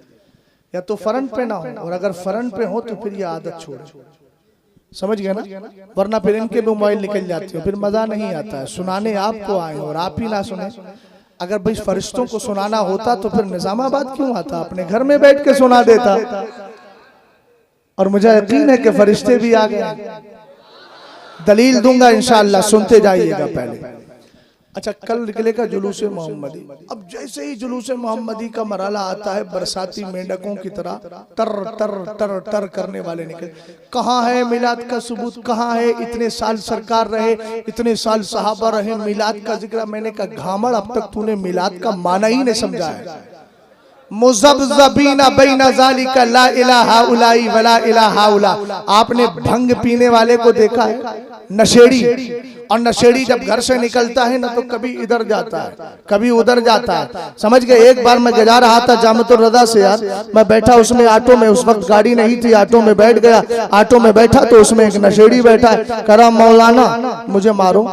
या तो फ्रंट पे ना हो, और अगर फ्रंट पे हो तो फिर ये आदत छोड़े। समझ गया ना, वरना फिर इनके भी मोबाइल निकल जाते हो, फिर मजा नहीं आता है। सुनाने आपको आए और आप ही ना सुने। अगर भाई फरिश्तों को सुनाना होता तो फिर निजामाबाद क्यों आता, अपने घर में बैठ के सुना देता। और मुझे यकीन है कि फरिश्ते भी आ गए। दलील दूंगा इंशाअल्लाह, सुनते जाइएगा पहले। अच्छा कल निकलेगा जुलूसे मोहम्मदी। अब जैसे ही जुलूसे मोहम्मदी का मरहला आता है बरसाती मेंढकों की तरह टर टर टर टर करने वाले निकले। कहाँ है मिलाद का सबूत, कहाँ है इतने साल सरकार रहे, इतने साल सहाबा रहे, मिलाद का जिक्र। मैंने कहा घामड़ अब तक तूने मिलाद का माना ही नहीं समझा है। मुज़ब्ज़बीना बैना ज़ालिका ला इलाहा उलाई वला इलाहा उला। आपने भंग पीने वाले को देखा है, नशेड़ी। और नशेड़ी जब घर से निकलता है ना तो कभी इधर जाता है कभी उधर जाता है। समझ गए। एक बार मैं जा रहा था जामतुल रज़ा से यार, मैं बैठा उसमें ऑटो में, उस वक्त गाड़ी नहीं थी, ऑटो में बैठ गया। ऑटो में बैठा तो उसमें एक नशेड़ी बैठा है, कह रहा मौलाना मुझे मारो।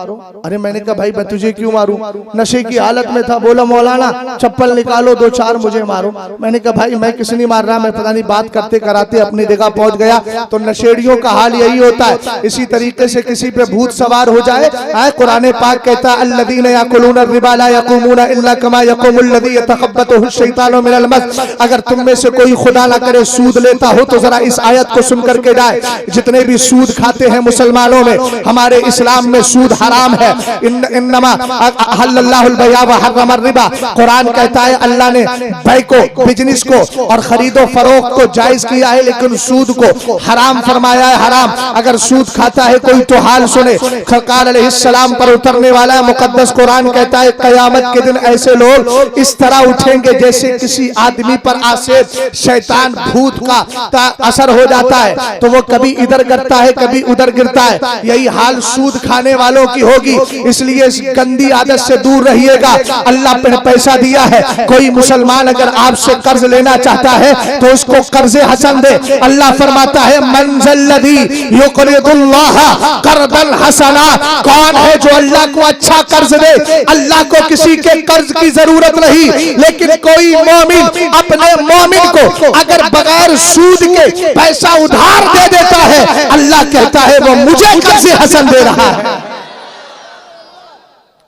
अरे मैंने कहा भाई मैं तुझे क्यों मारूं, नशे की हालत में था। बोला मौलाना चप्पल निकालो दो चार मुझे मारो। मैंने कहा भाई मैं किसी नहीं मार रहा, मैं पता नहीं बात करते कराते अपनी जगह पहुंच गया। तो नशेड़ियों का हाल यही होता है। इसी तरीके से किसी पे भूत सवार हो जाए, कुरान पाक कहता है अल्लज़ीना याकुलूना रिबा ला यक़ूमूना इल्ला कमा यक़ूमुल लज़ी यतखब्बतहु शैतानु मिनल मस। अगर तुम में से कोई खुदा ना करे सूद लेता हो तो जरा इस आयत को सुन करके जाए। जितने भी सूद खाते हैं मुसलमानों में, हमारे इस्लाम में सूद हराम है। इन्नमा अहल्लल्लाहुल बैअ व हर्रम रिबा। कुरान कहता है अल्लाह ने बै को, बिजनेस को और खरीदो फरोख्त को जायज किया है, लेकिन सूद को हराम फरमाया है, हराम। अगर सूद खाता है कोई तो हाल सुने। क़ाल अलैहिस्सलाम पर उतरने वाला है। मुकद्दस कुरान कहता है कयामत के दिन ऐसे लोग इस तरह उठेंगे जैसे किसी आदमी पर आसे शैतान भूत का असर हो जाता है, तो वो कभी इधर गिरता है कभी उधर गिरता है। यही हाल सूद खाने वालों की होगी, इसलिए इस गंदी आदत से दूर रहिएगा। अल्लाह ने पैसा दिया है, कोई मुसलमान अगर आपसे कर्ज लेना चाहता है तो उसको कर्जे हसन दे। अल्लाह फरमाता है मंज़ल्लज़ी युक़रिदुल्लाह क़र्ज़न हसना, कौन है जो अल्लाह को अच्छा कर्ज दे। अल्लाह को किसी के कर्ज की जरूरत नहीं, लेकिन कोई मोमिन अपने मोमिन को अगर बगैर सूद के पैसा उधार दे देता है, अल्लाह कहता है वो मुझे कर्ज़े हसन दे रहा है।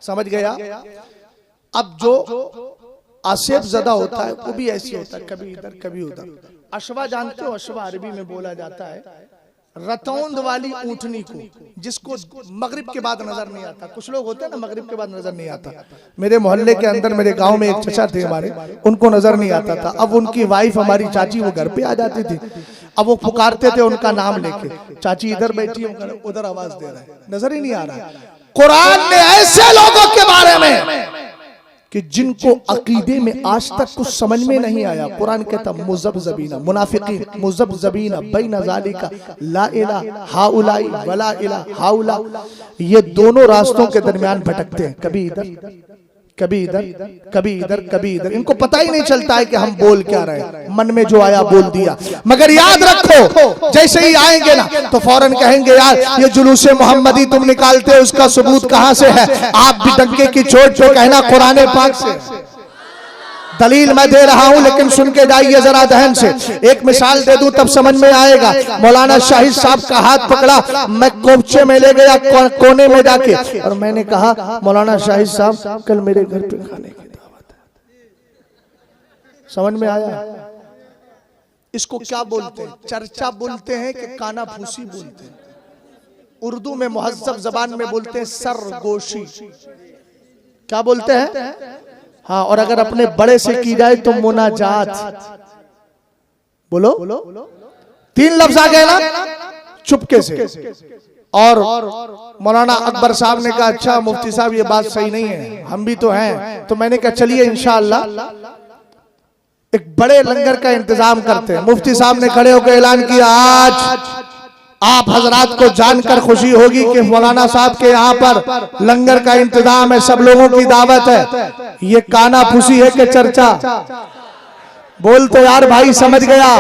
समझ गया? अब जो आसेफ ज़दा होता है वो भी ऐसी होता है, कभी इधर कभी उधर। अशवा जानते हो? अशवा अरबी में बोला जाता है रतौंद वाली ऊंटनी को, जिसको मगरिब के बाद नजर नहीं आता। कुछ लोग होते हैं ना मगरिब के बाद नजर नहीं आता। मेरे मोहल्ले के अंदर मेरे गांव में एक चचा थे हमारे, उनको नजर नहीं आता था। अब उनकी वाइफ हमारी चाची वो घर पे आ जाती थी, अब वो पुकारते थे उनका नाम लेके, चाची इधर बैठी है उधर आवाज दे रहा है, नजर ही नहीं आ रहा है। कुरान ने ऐसे लोगों के बारे में कि जिनको अकीदे में आज तक कुछ समझ में नहीं आया, कुरान कहता मुज़ब्ज़बीना, मुनाफिकीन मुज़ब्ज़बीना बैन ज़ालिका ला इलाहा हाउलाई वला इलाहा हाउला, ये दोनों रास्तों के दरमियान भटकते हैं, कभी इधर कभी इधर कभी इधर कभी इधर। इनको पता ही नहीं चलता है कि हम बोल क्या रहे हैं, मन में जो आया बोल दिया। मगर याद रखो जैसे ही आएंगे ना तो फौरन कहेंगे यार ये जुलूसे मोहम्मदी तुम निकालते हो, उसका सबूत कहां से है? आप भी डंके की चोट पे कहना कुरान पाक से। दलील मैं दे रहा हूं लेकिन सुन के जाइए जरा दहन से। एक मिसाल दे दूं तब समझ में आएगा। मौलाना शाहिद साहब का हाथ पकड़ा, मैं कोपचे में ले गया कोने में जाके, और मैंने कहा मौलाना शाहिद साहब कल मेरे घर पे खाने की दावत है। समझ में आया? इसको क्या बोलते हैं? चर्चा बोलते हैं कि काना फूसी बोलते हैं। उर्दू में मुहज्जब जबान में बोलते हैं सरगोशी। क्या बोलते हैं? हाँ, और अगर अपने बड़े से की जाए तो मुनाजात। बोलो, 3 लफ्ज आ गए ना चुपके से। और मौलाना अकबर साहब ने कहा अच्छा मुफ्ती साहब ये बात सही नहीं है, हम भी तो हैं। तो मैंने कहा चलिए इंशाअल्लाह एक बड़े लंगर का इंतजाम करते हैं। मुफ्ती साहब ने खड़े होकर ऐलान किया आज आप हजरात को जानकर खुशी होगी कि मौलाना साहब के यहाँ पर लंगर का इंतजाम है, सब लोगों की दावत है। ये काना फूसी है कि चर्चा? बोल तो यार भाई, समझ गया?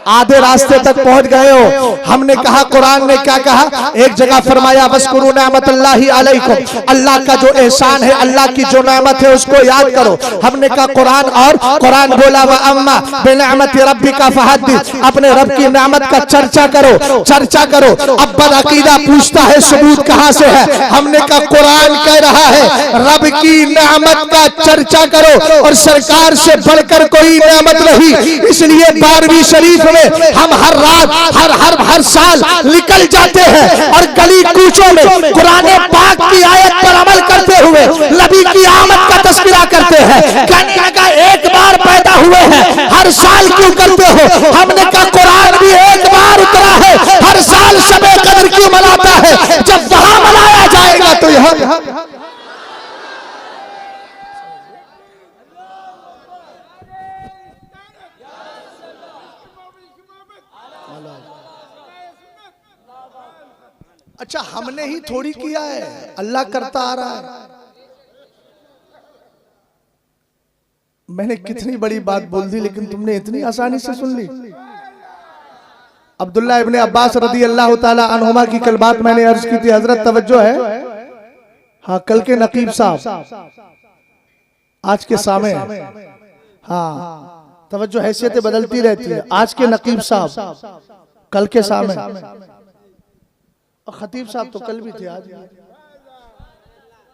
आधे रास्ते तक पहुंच गए हो। हमने कहा कुरान ने क्या कहा? एक जगह फरमाया वस्कुरू नेमतुल्लाहि अलैकुम, अल्लाह का जो एहसान है, अल्लाह की जो नेमत है उसको याद करो। हमने कहा कुरान, और कुरान बोला व अम्मा बिनेमति रब्बिका फहद्दिस, अपने रब की नेमत का चर्चा करो, चर्चा करो। अब बदअकीदा पूछता है सबूत कहां से है? हमने कहा कुरान कह रहा है रब की नेमत का चर्चा करो, और सरकार से बढ़कर कोई नेमत नहीं। इसलिए 12वीं शरीफ में हम हर रात हर साल निकल जाते हैं और गली कूचों में कुरान पाक की आयत पर अमल करते हुए नबी की आमद का तस्करा करते हैं। कहने लगा एक बार पैदा हुए हैं, हर साल क्यों करते हो? हमने कहा कुरान भी एक बार उतरा है, हर साल शबे कदर क्यों मनाता है? जब वहां मनाया जाएगा तो यहाँ। अच्छा, हमने ही थोड़ी किया है, अल्लाह करता आ रहा है। मैंने कितनी बड़ी बात बोल दी लेकिन तुमने इतनी आसानी से सुन ली। अब्दुल्ला इब्ने अब्बास रदी अल्लाह ताला अन्हुमा की कल बात मैंने अर्ज की थी। हजरत तवज्जो है? हाँ, कल के नकीब साहब आज के सामने। हाँ, तवज्जो हैसियतें बदलती रहती है। आज के नकीब साहब कल के सामने, और खतीब साहब तो कल भी थे आज।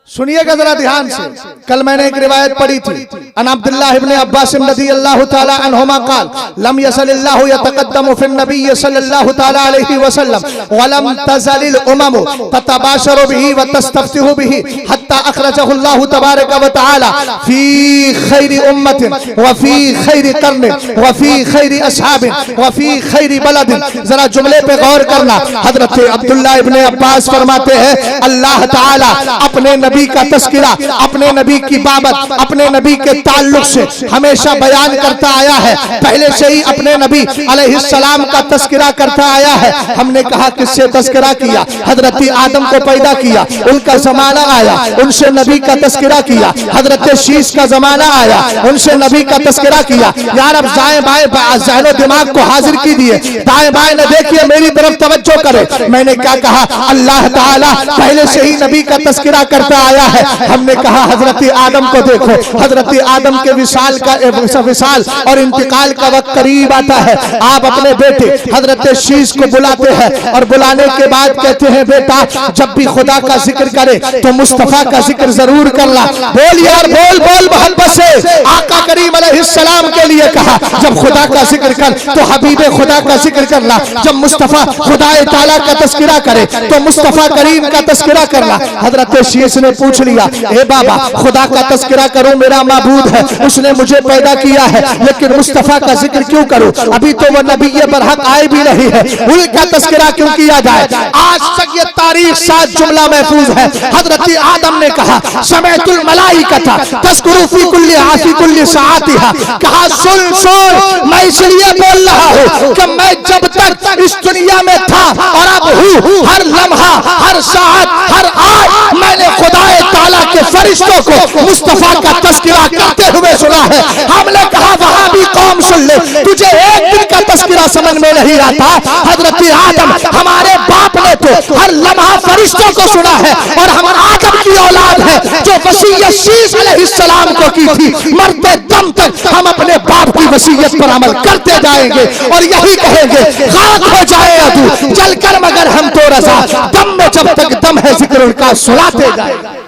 सुनिएगा जरा ध्यान से। कल मैंने एक रिवायत पढ़ी थी, अन अब्दुल्लाह इब्ने अब्बास रज़ियल्लाहु ताला अन्हुमा क़ाल लम यसलिल्लाहु यतक़द्दमु फ़िन नबी सल्लल्लाहु ताला अलैहि वसल्लम व लम तज़लिल उमम ततबाशरु बिही व तस्तफ्तिहु बिही हत्ता अख़रजहुल्लाहु तबारक व तआला फ़ी खैरि उम्मतिन व फ़ी खैरि क़र्निन व फ़ी खैरि अस्हाबिन व फ़ी खैरि बलदिन। जरा जुमले पे गौर करना। हज़रत अब्दुल्लाह इब्ने अब्बास फरमाते हैं अल्लाह ताला अपने नबी का तस्किरा, अपने नबी की बाबत, अपने नबी के ताल्लुक से हमेशा बयान करता आया है। पहले से ही अपने नबी अलैहिस्सलाम का तस्किरा करता आया है। हमने कहा किससे तस्किरा किया? हजरत आदम को पैदा किया, उनका जमाना आया, उनसे नबी का तस्किरा किया। हजरत शीश का जमाना आया, उनसे नबी का तस्किरा किया। यार अब दाएं बाएं ज़हन दिमाग को हाजिर कीजिए, दाएं बाएं न देखिए, मेरी तरफ तवज्जो करे। मैंने क्या कहा? अल्लाह ताला पहले से ही नबी का तस्किरा करता आया है। हमने कहा हजरत आदम को देखो, हजरत आदम के विशाल का विशाल और इंतकाल का वक्त करीब आता है। आप अपने बेटे हजरत शीश को बुलाते हैं और बुलाने के बाद कहते हैं बेटा जब भी खुदा का जिक्र करे तो मुस्तफा का जिक्र जरूर करना। बोल यार बोल बोल मोहब्बत से। आका करीम अलैहिस्सलाम के लिए कहा जब खुदा का जिक्र कर तो हबीबे खुदा का जिक्र करना। जब मुस्तफा खुदा ताला का तस्किरा करे तो मुस्तफा करीम का तस्किरा करना। हजरत शीश ने पूछ लिया ए बाबा खुदा का तस्किरा करूं, मेरा माबूद है, उसने मुझे पैदा किया है, लेकिन मुस्तफा का जिक्र क्यों करूं? अभी तो वो नबी बरहक आए भी नहीं है, उनका तस्किरा क्यों किया जाए? आज तक ये तारीख साथ जुमला महफूज है। हजरत आदम ने कहा समेतुल मलाइकता तस्कुरु फी कुल्ली आफी कुल्ली साअतिहा। कहा सुन सुन, मैं इसलिए बोल रहा हूं कि मैं जब तक इस दुनिया में था और अब हूं, हर लम्हा हर साअत हर आज मैंने खुदा ताला के फरिश्तों को मुस्तफा का तस्किरा करते हुए सुना है। हमने कहा वहां भी कौम सुन ले, तुझे एक दिन का तस्किरा समझ में नहीं आता। हजरत आदम हमारे बाप ने तो हर लम्हा फरिश्तों को सुना है और हम आदम की औलाद है जो वसीयत शीश अलैहिस्सलाम को की थी। मरते दम तक हम अपने बाप की वसीयत पर अमल करते जाएंगे और यही कहेंगे खाक हो जाए अदू जलकर मगर हम तो रजा, दम में जब तक दम है जिक्र उनका सुनाते जाएंगे।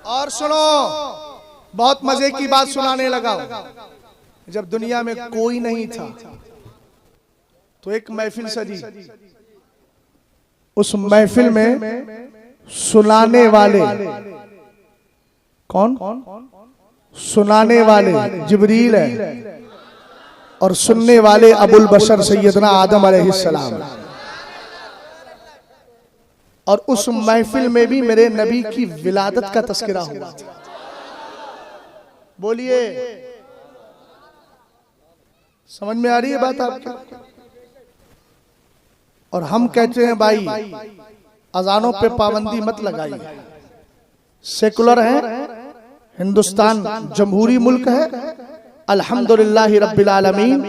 और सुनो, बहुत मजे की बात सुनाने लगा। जब दुनिया में कोई नहीं था तो एक महफिल सजी। उस महफिल में सुनाने वाले कौन? सुनाने वाले जिब्रील है और सुनने वाले अबुल बशर सैयदना आदम अलैहिस्सलाम। और उस महफिल में भी मेरे नबी की विलादत का तस्करा हुआ। बोलिए समझ में आ रही है बात आपकी? और हम कहते हैं भाई अजानों पे पाबंदी मत लगाइए, सेकुलर है, हिंदुस्तान जमहूरी मुल्क है। अल्हम्दुलिल्लाह रब्बिल आलमीन,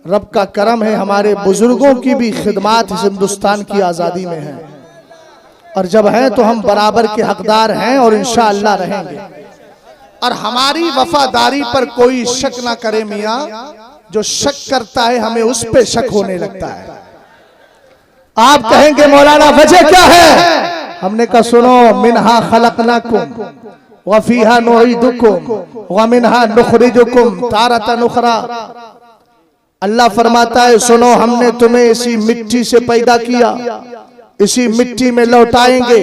रब का करम है, हमारे बुजुर्गों की भी खिदमत इस हिंदुस्तान की आजादी में है और जब है तो हम बराबर के हकदार हैं और इंशाअल्लाह रहेंगे। और हमारी वफादारी पर कोई शक ना करे मियां, जो शक करता है हमें उस पे शक होने लगता है। आप कहेंगे मौलाना वजह क्या है? हमने कहा सुनो, मिनहा खलकनाकुम व फीहा नुईदुकुम व मिनहा नुखरिजुकुम तारतन उखरा। अल्लाह फरमाता है सुनो, हमने तुम्हें इसी मिट्टी से पैदा किया, इसी मिट्टी में लौटाएंगे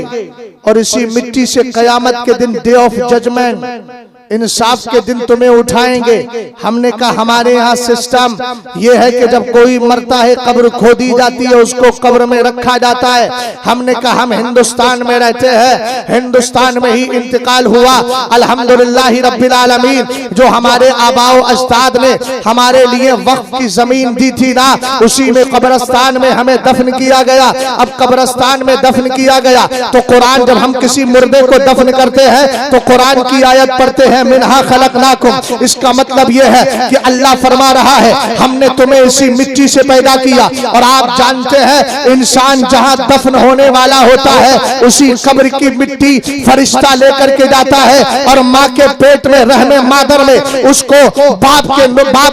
और इसी मिट्टी से कयामत के दिन डे ऑफ जजमेंट इंसाफ के दिन तुम्हें उठाएंगे। हमने कहा हमारे यहाँ सिस्टम ये है कि जब कोई मरता है कब्र खोदी जाती है, उसको कब्र में रखा जाता है। हमने कहा हम हिंदुस्तान में रहते हैं, हिंदुस्तान में ही इंतकाल हुआ। अल्हम्दुलिल्लाह रब्बिल आलमीन, जो हमारे आबाओ अजदाद ने हमारे लिए वक्फ की जमीन दी थी ना, उसी में कब्रस्तान में हमें दफन किया गया। अब कब्रस्तान में दफन किया गया तो कुरान, जब हम किसी मुर्दे को दफन करते हैं तो कुरान की आयत पढ़ते हैं हैं मिन्हा खलकनाकुम। इसका मतलब यह है कि अल्लाह फरमा रहा है हमने तुम्हें इसी मिट्टी से पैदा किया। और आप जानते हैं इंसान जहां दफन होने वाला होता है उसी कब्र की मिट्टी फरिश्ता लेकर के जाता है और माँ के पेट में रहने मादर में उसको बाप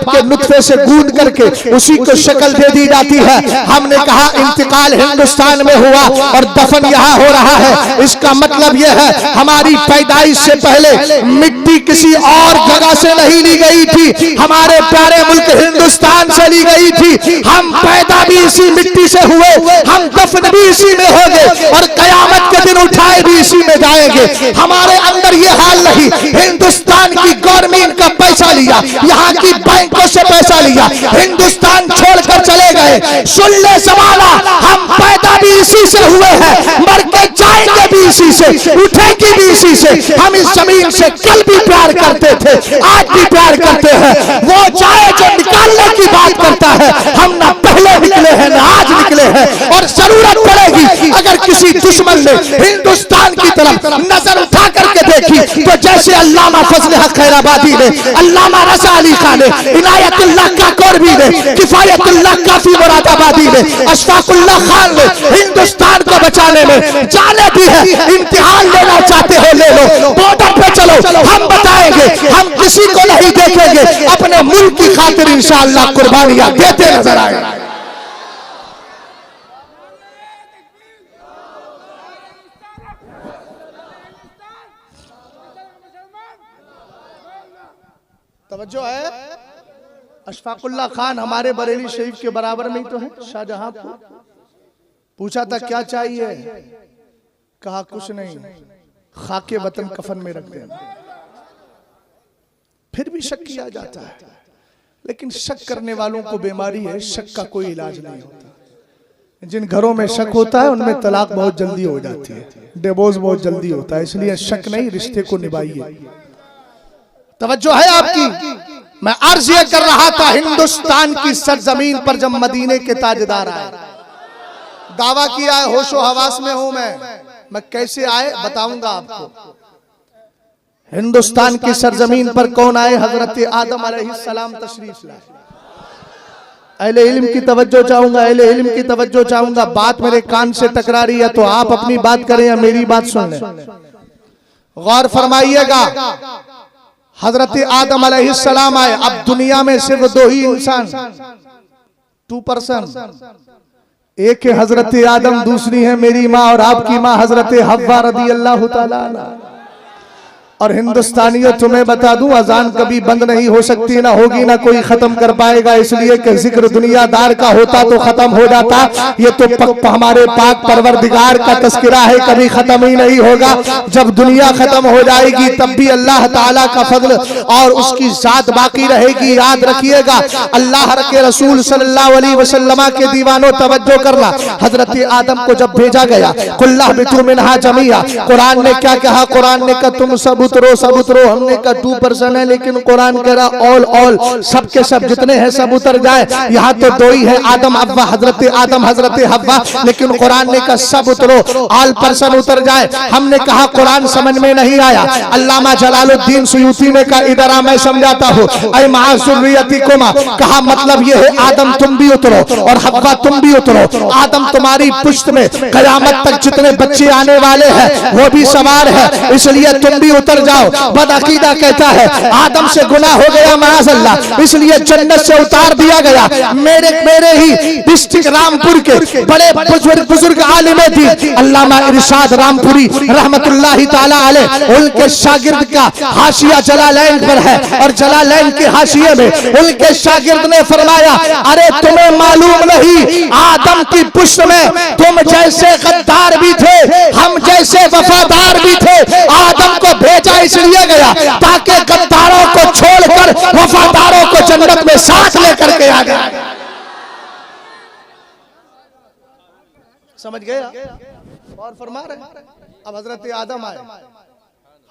के नुत्फे से गूंद करके उसी को शक्ल दे दी जाती है। हमने कहा इंतकाल हिंदुस्तान में हुआ और दफन यहाँ हो रहा है। इसका मतलब यह है हमारी पैदाइश से पहले मिट्टी किसी और जगह से नहीं ली गई थी, हमारे प्यारे मुल्क हिंदुस्तान से ली गई थी। हम पैदा भी इसी मिट्टी से हुए, हम दफन भी इसी में होंगे और कयामत के दिन उठाए भी इसी में जाएंगे। हमारे अंदर ये हाल नहीं, हिंदुस्तान की गवर्नमेंट का पैसा लिया, यहाँ की बैंकों से पैसा लिया, हिंदुस्तान छोड़कर चले गए। सुन ले सवाला, हम पैदा भी इसी से हुए हैं, मर के जाएंगे भी इसी से, उठेंगे भी इसी से। हम इस जमीन से कल भी प्यार करते थे, आज भी प्यार करते हैं। वो चाहे जो निकालने की बात करता है, हम ना पहले निकले हैं ना आज निकले हैं। और जरूरत पड़ेगी अगर किसी दुश्मन ने हिंदुस्तान की तरफ नजर उठा करके देखी तो जैसे अल्लामा फजल हक खैराबादी ने, अल्लामा रजा अली खान ने, इनायतुल्लाह काकोरवी ने, किफायतुल्लाह काफी मुरादाबादी ने, अशफाकुल्लाह खान ने हिंदुस्तान को बचाने में जाने दी है। इम्तिहान लेना चाहते हो ले लो, बॉर्डर पे चलो, हम बताएंगे, हम किसी को नहीं देखेंगे, अपने मुल्क की खातिर इंशाअल्लाह कुर्बानियां देते नजर आएंगे। तवज्जो है, अशफाकुल्लाह खान हमारे बरेली शरीफ के बराबर में ही तो है, शाहजहांपुर। पूछा था क्या चाहिए, कहा कुछ नहीं, खाके वतन कफन में रख देना। फिर भी शक किया जाता है, लेकिन शक करने वालों को बीमारी है, शक का कोई इलाज नहीं होता। जिन घरों में शक होता है उनमें तलाक बहुत जल्दी हो जाती है, डिवोर्स बहुत जल्दी होता है। इसलिए शक नहीं, रिश्ते को निभाइए। तवज्जो है आपकी। मैं अर्ज ये कर रहा था, हिंदुस्तान की सरजमीन पर जब मदीने के ताजदार आए, दावा किया है होशो हवास में हूं मैं कैसे आए बताऊंगा आपको। हिंदुस्तान की सरजमीन पर कौन आए? हजरत आदम अलैहिस्सलाम तशरीफ लाए। अहले इल्म की तवज्जो चाहूंगा, अहले इल्म की तवज्जो चाहूंगा। बात मेरे कान से टकरा रही है तो आप अपनी बात करें या मेरी बात सुन लें, गौर फरमाइएगा। हजरत आदम अलैहिस्सलाम आए। अब दुनिया में सिर्फ दो ही इंसान, 2%, एक है हजरत आदम, दूसरी है मेरी माँ और आपकी माँ हजरत हव्वा रदी अल्लाह ताला अन्हा। और हिंदुस्तानियों तुम्हें बता दूं, अजान कभी बंद नहीं हो सकती, ना होगी, ना कोई खत्म कर पाएगा। इसलिए कि जिक्र दुनियादार का होता तो खत्म हो जाता, ये तो हमारे पाक परवरदिगार का तस्करा है, कभी खत्म ही नहीं होगा। जब दुनिया खत्म हो जाएगी तब भी अल्लाह ताला का फजल और उसकी जात बाकी रहेगी। याद रखिएगा, अल्लाह के रसूल सल्लल्लाहु अलैहि वसल्लम के दीवानों तवज्जो करना, हजरत आदम को जब भेजा गया, कुल्ला बितु मिनहा जमिया, कुरान ने क्या कहा? कुरान ने कहा तुम सब उतरो, सब उतरो। हमने कहा 2% है, लेकिन कुरान कह रहा ऑल सब के सब जितने हैं सब उतर जाए। यहाँ तो दो ही है, आदम अव्वा, हजरत आदम हजरत हव्वा, लेकिन कुरान ने कहा सब उतरो, ऑल पर्सन उतर जाए। हमने कहा कुरान समझ में नहीं आया। अल्लामा जलालुद्दीन सुयूती ने कहा इधर आ, मैं समझाता हूँ। ऐ माज़ुर्रियतिकुमा, कहा मतलब ये है आदम तुम भी उतरो और हव्वा तुम भी उतरो। आदम तुम्हारी पुश्त में कयामत तक जितने बच्चे आने वाले हैं वो भी सवार है, इसलिए तुम भी उतर जाओ। बदअकीदा कहता है आदम से गुनाह हो गया माज़अल्लाह, इसलिए जन्नत से उतार दिया गया। मेरे ही डिस्ट्रिक्ट रामपुर के बड़े बुजुर्ग आलिम दी अल्लामा इरशाद रामपुरी रहमतुल्लाहि ताला अलैह, उनके शागिर्द का हाशिया जलालैन पर है और जलालैन के हाशिये में उनके शागिर्द ने फरमाया अरे तुम्हें मालूम नहीं, आदम की पुश्त में तुम जैसे गद्दार भी थे, हम जैसे वफादार भी थे। आदम को भेजा इसलिए गया ताकि गद्दारों को छोड़कर वफादारों को जन्नत में साथ लेकर के आ गया। समझ गया? और फरमा रहे अब हजरत आदम आए।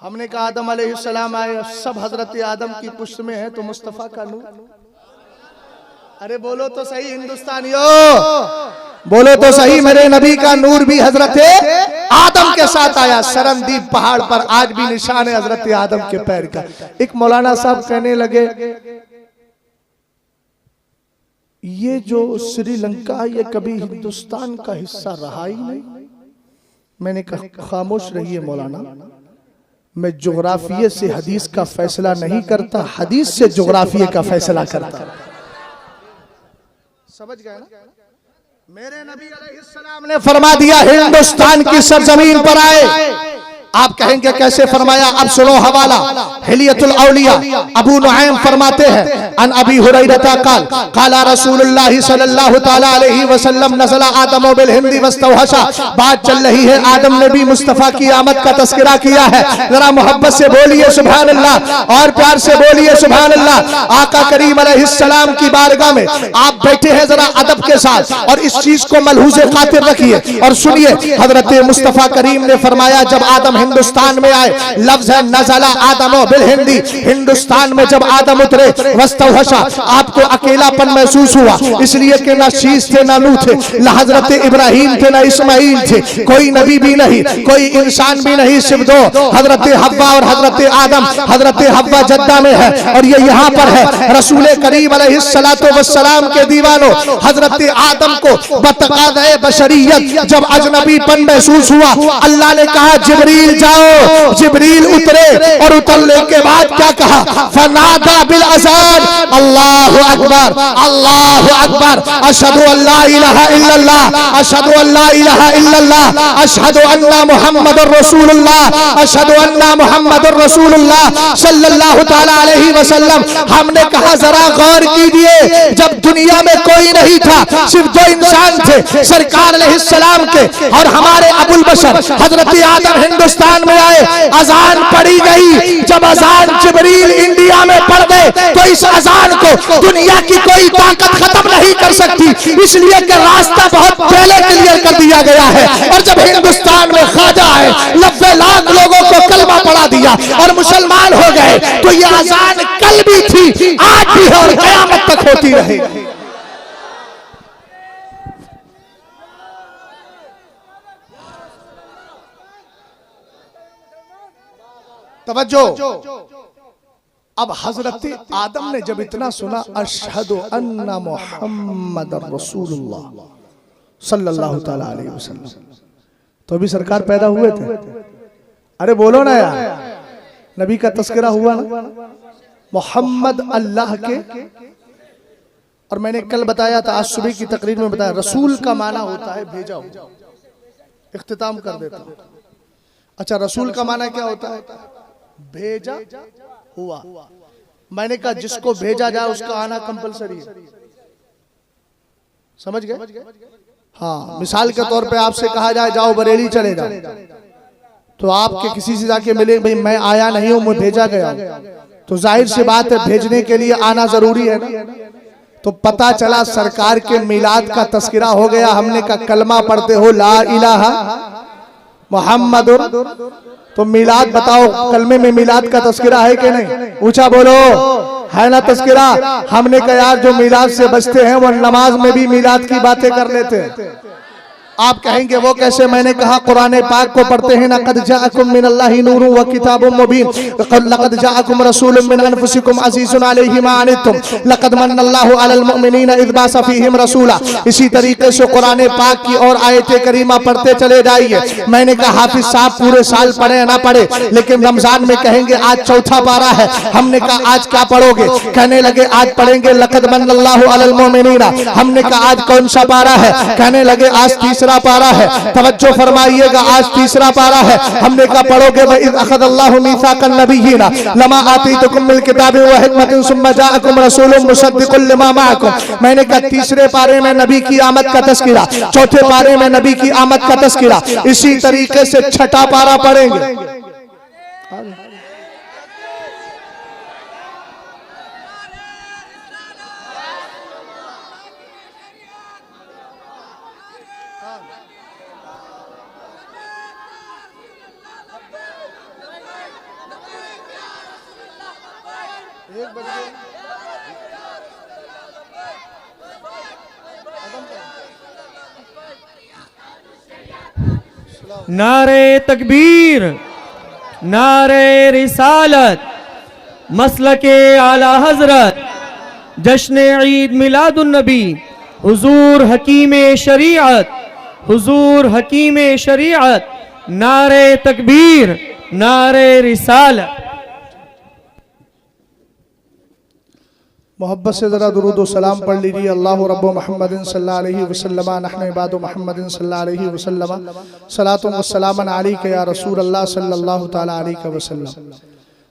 हमने कहा आदम अलैहिस्सलाम आए, सब हजरत आदम की पुश्त में है तो मुस्तफा का नूर। अरे बोलो तो सही हिंदुस्तानियों, बोलो तो सही, मेरे नबी का नूर भी हजरत आदम के साथ आया। सरनदीप पहाड़ पर आज भी निशान है हजरत आदम के पैर का। एक मौलाना साहब कहने लगे ये जो श्रीलंका ये कभी हिंदुस्तान का हिस्सा रहा ही नहीं। मैंने कहा खामोश रहिए मौलाना, मैं जोग्राफिये से हदीस का फैसला नहीं करता, हदीस से जोग्राफिये का फैसला करता। समझ गए ना? मेरे नबी अलैहिस्सलाम ने फरमा दिया हिंदुस्तान की सरजमीन पर आए। आप कहेंगे कैसे फरमाया? अब सुनो हवाला हिलियतुल औलिया अबू नुआइम फरमाते हैं अन अबी हुरैरा काल काला रसूलुल्लाह सल्लल्लाहु तआला अलैहि वसल्लम नज़ला आदम बिल हिंदी वस्तवहशा। बात चल रही है, आदम ने भी मुस्तफा की आमद का तस्करा किया है। जरा मोहब्बत से बोलिए सुभान अल्लाह और प्यार से बोलिए सुभान अल्लाह। आका करीम अलैहिस्सलाम की बारगाह में आप बैठे हैं, जरा अदब के साथ और इस चीज को मलहूज़े खातिर रखिए और सुनिए। हजरत मुस्तफा करीम ने फरमाया जब आदम हिंदुस्तान में आए, लफ्ज है नज़ला आदमो बिल हिंदी, हिंदुस्तान में जब आदम उतरे वस्तवहशा, आपको अकेलापन महसूस हुआ इसलिए कि ना शीश थे ना नूह थे, ना हजरत इब्राहिम थे ना इस्माइल थे, कोई नबी भी नहीं, कोई इंसान भी नहीं, सिर्फ दो हजरत हव्वा और हजरत आदम। हजरत हव्वा जद्दा में है और ये यहाँ पर है। रसूल करीम अलैहिस्सलातु वस्सलाम के दीवानों, हजरत आदम को बतकाज़े बशरियत जब अजनबीपन महसूस हुआ, अल्लाह ने कहा जिब्रील जाओ। जिब्रील उतरे और उतरने के बाद क्या कहा? फनादा बिल अज़ान अल्लाहु अकबर अल्लाहु अकबर अशहदु अल्ला इलाहा इल्लल्लाह अशहदु अल्ला इलाहा इल्लल्लाह अशहदु अन्ना मुहम्मदुर रसूलुल्लाह अशहदु अन्ना मुहम्मदुर रसूलुल्लाह सल्लल्लाहु तआला अलैहि वसल्लम। हमने कहा जरा गौर कीजिए, जब दुनिया में कोई नहीं था, सिर्फ दो इंसान थे सरकार अलैहिस्सलाम के और हमारे अबुल बशर हजरत आदम हिंदुस्तान में आए, अजान पढ़ी गई। जब अजान जिब्रील इंडिया में पढ़ गए तो इस अजान को दुनिया की कोई ताकत खत्म नहीं कर सकती, इसलिए कि रास्ता बहुत पहले क्लियर कर दिया गया है। और जब हिंदुस्तान में ख्वाजा आए, 90 लाख लोगों को कलमा पढ़ा दिया और मुसलमान हो गए, तो ये अजान कल भी थी, आज भी है और क़यामत तक होती रहेगी। तवज्जो। अब हजरत आदम ने जब इतना सुना अशहदु अन्ना मुहम्मदुर रसूलुल्लाह सल्लल्लाहु तआला अलैहि वसल्लम, तो अभी सरकार पैदा हुए थे। अरे बोलो ना यार, नबी का तस्करा हुआ ना, मोहम्मद अल्लाह के। और मैंने कल बताया था, आज सुबह की तकरीर में बताया, रसूल का माना होता है भेजा हुआ। इख्तिताम कर देता हूं। अच्छा, रसूल का माना क्या होता है? भेजा हुआ। मैंने कहा जिसको भेजा जाए उसका आना कंपलसरी है। समझ गए? हाँ, मिसाल के तौर पे आपसे कहा जाए जाओ बरेली चले जाओ, तो आपके किसी से जाके मिले भाई मैं आया नहीं हूं, मैं भेजा गया, तो जाहिर सी बात है भेजने के लिए आना जरूरी है ना। तो पता चला सरकार के मिलाद का तस्करा हो गया। हमने कहा कलमा पढ़ते हो ला इलाहा मुहम्मदुर, तो मिलाद बताओ, कलमे में मिलाद का तस्करा है कि नहीं? ऊंचा बोलो, है ना तस्करा? हमने कहा यार जो मिलाद से बचते हैं वो नमाज में भी मिलाद की बातें कर लेते हैं। आप कहेंगे वो कैसे? मैंने कहा कुरान पाक को पढ़ते हैं ना, क़द जाअकुम मिनल्लाहि नूरुन व किताबुम मुबीन, लक़द जाअकुम रसूलुम मिन अनफुसिकुम अज़ीज़ुन अलैहि मा अनित्तुम लक़द मन्नल्लाहु अलल मुमिनीना इज़ बअसा फ़ीहिम रसूला। इसी तरीके से कुरान पाक की और आयत करीमा पढ़ते चले जाइए। मैंने कहा हाफिज साहब पूरे साल पढ़े ना पढ़े, लेकिन रमजान में कहेंगे आज चौथा पारा है। हमने कहा आज क्या पढ़ोगे? कहने लगे आज पढ़ेंगे लक़द मन्नल्लाहु अलल मुमिनीना। हमने कहा आज कौन सा पारा है? कहने लगे आज तीसरा पारा है। तवज्जो फरमाइएगा, आज तीसरा पारा है। हमने कहा पढ़ोगे व इज़ अख़ज़ल्लाहु मीसाक़न नबिय्यीना लमा आतीतुकुम मिन किताबिन व हिकमतिन सुम्मा जाअकुम रसूलुम मुसद्दिक़ुन लिमा मअकुम। मैंने कहा तीसरे पारे में नबी की आमद का तस्करा, चौथे पारे में नबी की आमद का तस्करा, इसी तरीके से छठा पारा पढ़ेंगे। नारे तकबीर, नारे रिसालत, मसलके आला हजरत, जश्न ईद मिलादुन नबी, हुजूर हकीम शरीयत, हुजूर हकीम शरीयत, नारे तकबीर, नारे रिसालत। मोहब्बत से ज़रा दुरूद व सलाम पढ़ लीजिए। अल्लाह रब्बु मुहम्मदिन सल्लल्लाहु अलैहि वसल्लम नहनु इबादु मुहम्मदिन सल्लल्लाहु अलैहि वसल्लम सलातुन व सलामन अलैका या रसूल अल्लाह सल्लल्लाहु तआला अलैहि वसल्लम।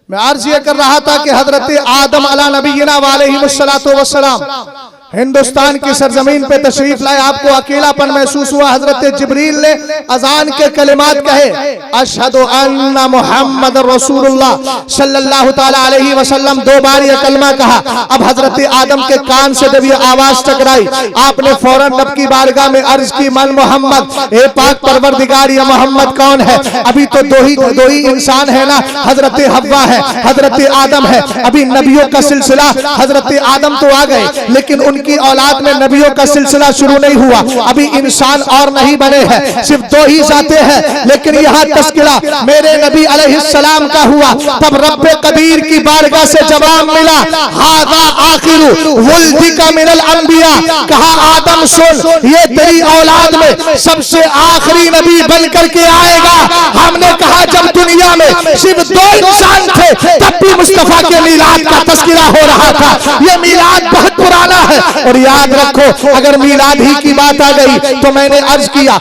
मैं अर्ज़ ये कर रहा था कि हज़रत आदम अला नबीना व अलैहि वस्सलातु वस्सलाम हिंदुस्तान की सरजमीन पे तशरीफ लाए। आपको अकेलापन महसूस हुआ। हजरत जिब्रील ने अजान के कलिमात कहे, अशहदु अन्ना मुहम्मद रसूलुल्लाह सल्लल्लाहु तआला अलैहि वसल्लम। 2 बार ये कलमा कहा। अब हजरत आदम के कान से जब ये आवाज टकराई, आपने फौरन रब की बारगाह में अर्ज की, मन मोहम्मद, ए पाक परवरदिगार, ये मोहम्मद कौन है? अभी तो दो ही इंसान है ना, हजरत हव्वा है, हजरत आदम है। अभी नबियों का सिलसिला, हजरत आदम तो आ गए लेकिन उनकी औलाद में नबियों का सिलसिला शुरू नहीं हुआ। अभी इंसान और नहीं बने हैं, सिर्फ 2 ही जाते हैं। लेकिन यहाँ तस्किरा मेरे नबी अलैहिस्सलाम का हुआ। तब रब्बे कदीर की बारगाह से जवाब मिला, हादा आखिरु वुल्दिका मिनल अंबिया। कहा आदम सुन, ये तेरी औलाद में सबसे आखिरी नबी बन करके आएगा। हमने कहा जब दुनिया में सिर्फ 2 इंसान थे तब भी मुस्तफा के मीलाद का तस्किरा हो रहा था। ये मीलाद बहुत पुराना है। और याद रखो, अगर मीलाद ही की बात आ गई तो मैंने अर्ज किया,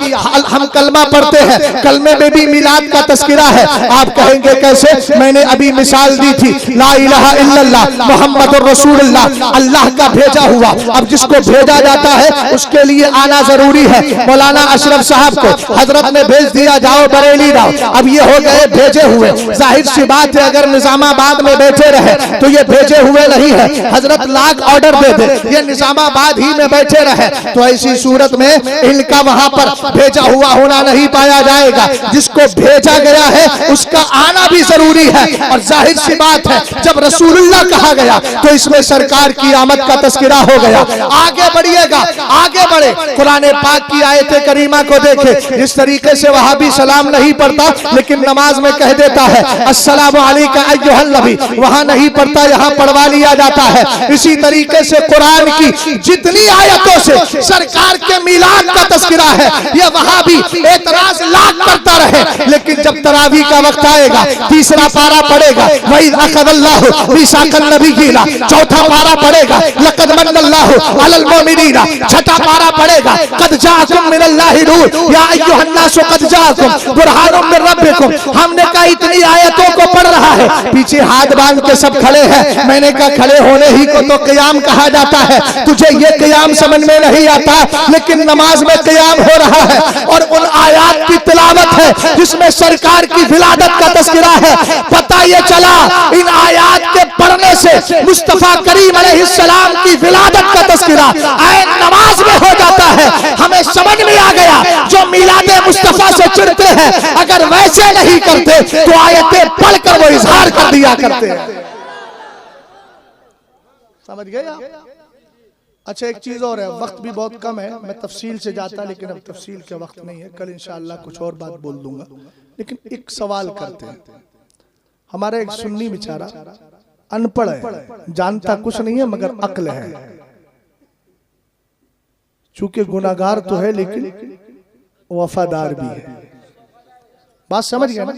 हम कलमा पढ़ते हैं, कलमे में भी मीलाद का तस्किरा है। आप कहेंगे कैसे? मैंने अभी मिसाल दी थी, ला इलाहा इल्लल्लाह मुहम्मदुर रसूलुल्लाह, अल्लाह का भेजा हुआ। अब जिसको भेजा जाता है उसके लिए आना जरूरी है। मौलाना अशरफ साहब को हजरत ने भेज दिया, जाओ बरेली जाओ। अब ये हो गए भेजे हुए। जाहिर सी बात है अगर निजामाबाद में बैठे रहे तो ये भेजे हुए नहीं है। हजरत लाख ऑर्डर दे दे, ये निजामाबाद ही में बैठे रहे तो ऐसी सूरत में इनका वहां पर भेजा हुआ होना नहीं पाया जाएगा। जिसको भेजा गया है उसका आना भी जरूरी है। और जाहिर सी बात है जब रसूलुल्लाह कहा गया तो इसमें सरकार की आमद का तस्किरा हो गया। आगे बढ़िएगा, आगे बढ़े, कुरान पाक की आयत करीमा को देखे। इस तरीके से वहां भी सलाम नहीं पढ़ता लेकिन नमाज में कह देता है अस्सलामु अलैका अय्युहन नबी, वहां नहीं पढ़ता, यहाँ पढ़वा लिया जाता है। इसी तरीके से कुरान की जितनी आयतों से सरकार के मीलाद का तस्किरा है, ये वहां भी एतराज लाख करता रहे। लेकिन जब तरावी का वक्त आएगा, तीसरा पारा पड़ेगा, वही अखदल्लाहु मिसाकन नबीयीना, चौथा पारा पड़ेगा, लक़द मन्नल्लाहु अलल मुमिनीना, छठा पारा पड़ेगा, कद जाअकुम मिनल्लाहि नूर या अय्युहन नासु कद जाअकुम बुरहानुम मिन रब्बिकुम। हमने कहा इतनी आयतों को पढ़ रहा है, पीछे हाथ बांध के सब खड़े हैं। मैंने कहा खड़े होने ही को तो क़याम कहा जाता है, तुझे ये क़याम समझ में नहीं आता, लेकिन नमाज में क़याम हो रहा है और उन आयात की तिलावत है जिसमें सरकार की विलादत का तस्किरा है। पता ये चला इन आयात के पढ़ने से मुस्तफा करीम अलैहिस्सलाम की विलादत का तस्किरा ऐन नमाज में हो जाता है। हमें समझ में आ गया जो मिलादे मुस्तफा से चिढ़ते हैं अगर वैसे नहीं करते तो आयतें पढ़कर वो इजहार कर दिया करते हैं। समझ गए आप? अच्छा एक चीज और है, वक्त भी बहुत कम है, मैं तफसील से जाता लेकिन अब तफसील के वक्त नहीं है। कल इंशाअल्लाह कुछ और बात बोल दूंगा, लेकिन एक सवाल करते हैं। हमारा एक सुन्नी बेचारा अनपढ़ है, जानता कुछ नहीं है मगर अक्ल है। चूंकि गुनाहगार तो है लेकिन वफादार भी है। बात समझ गए ना?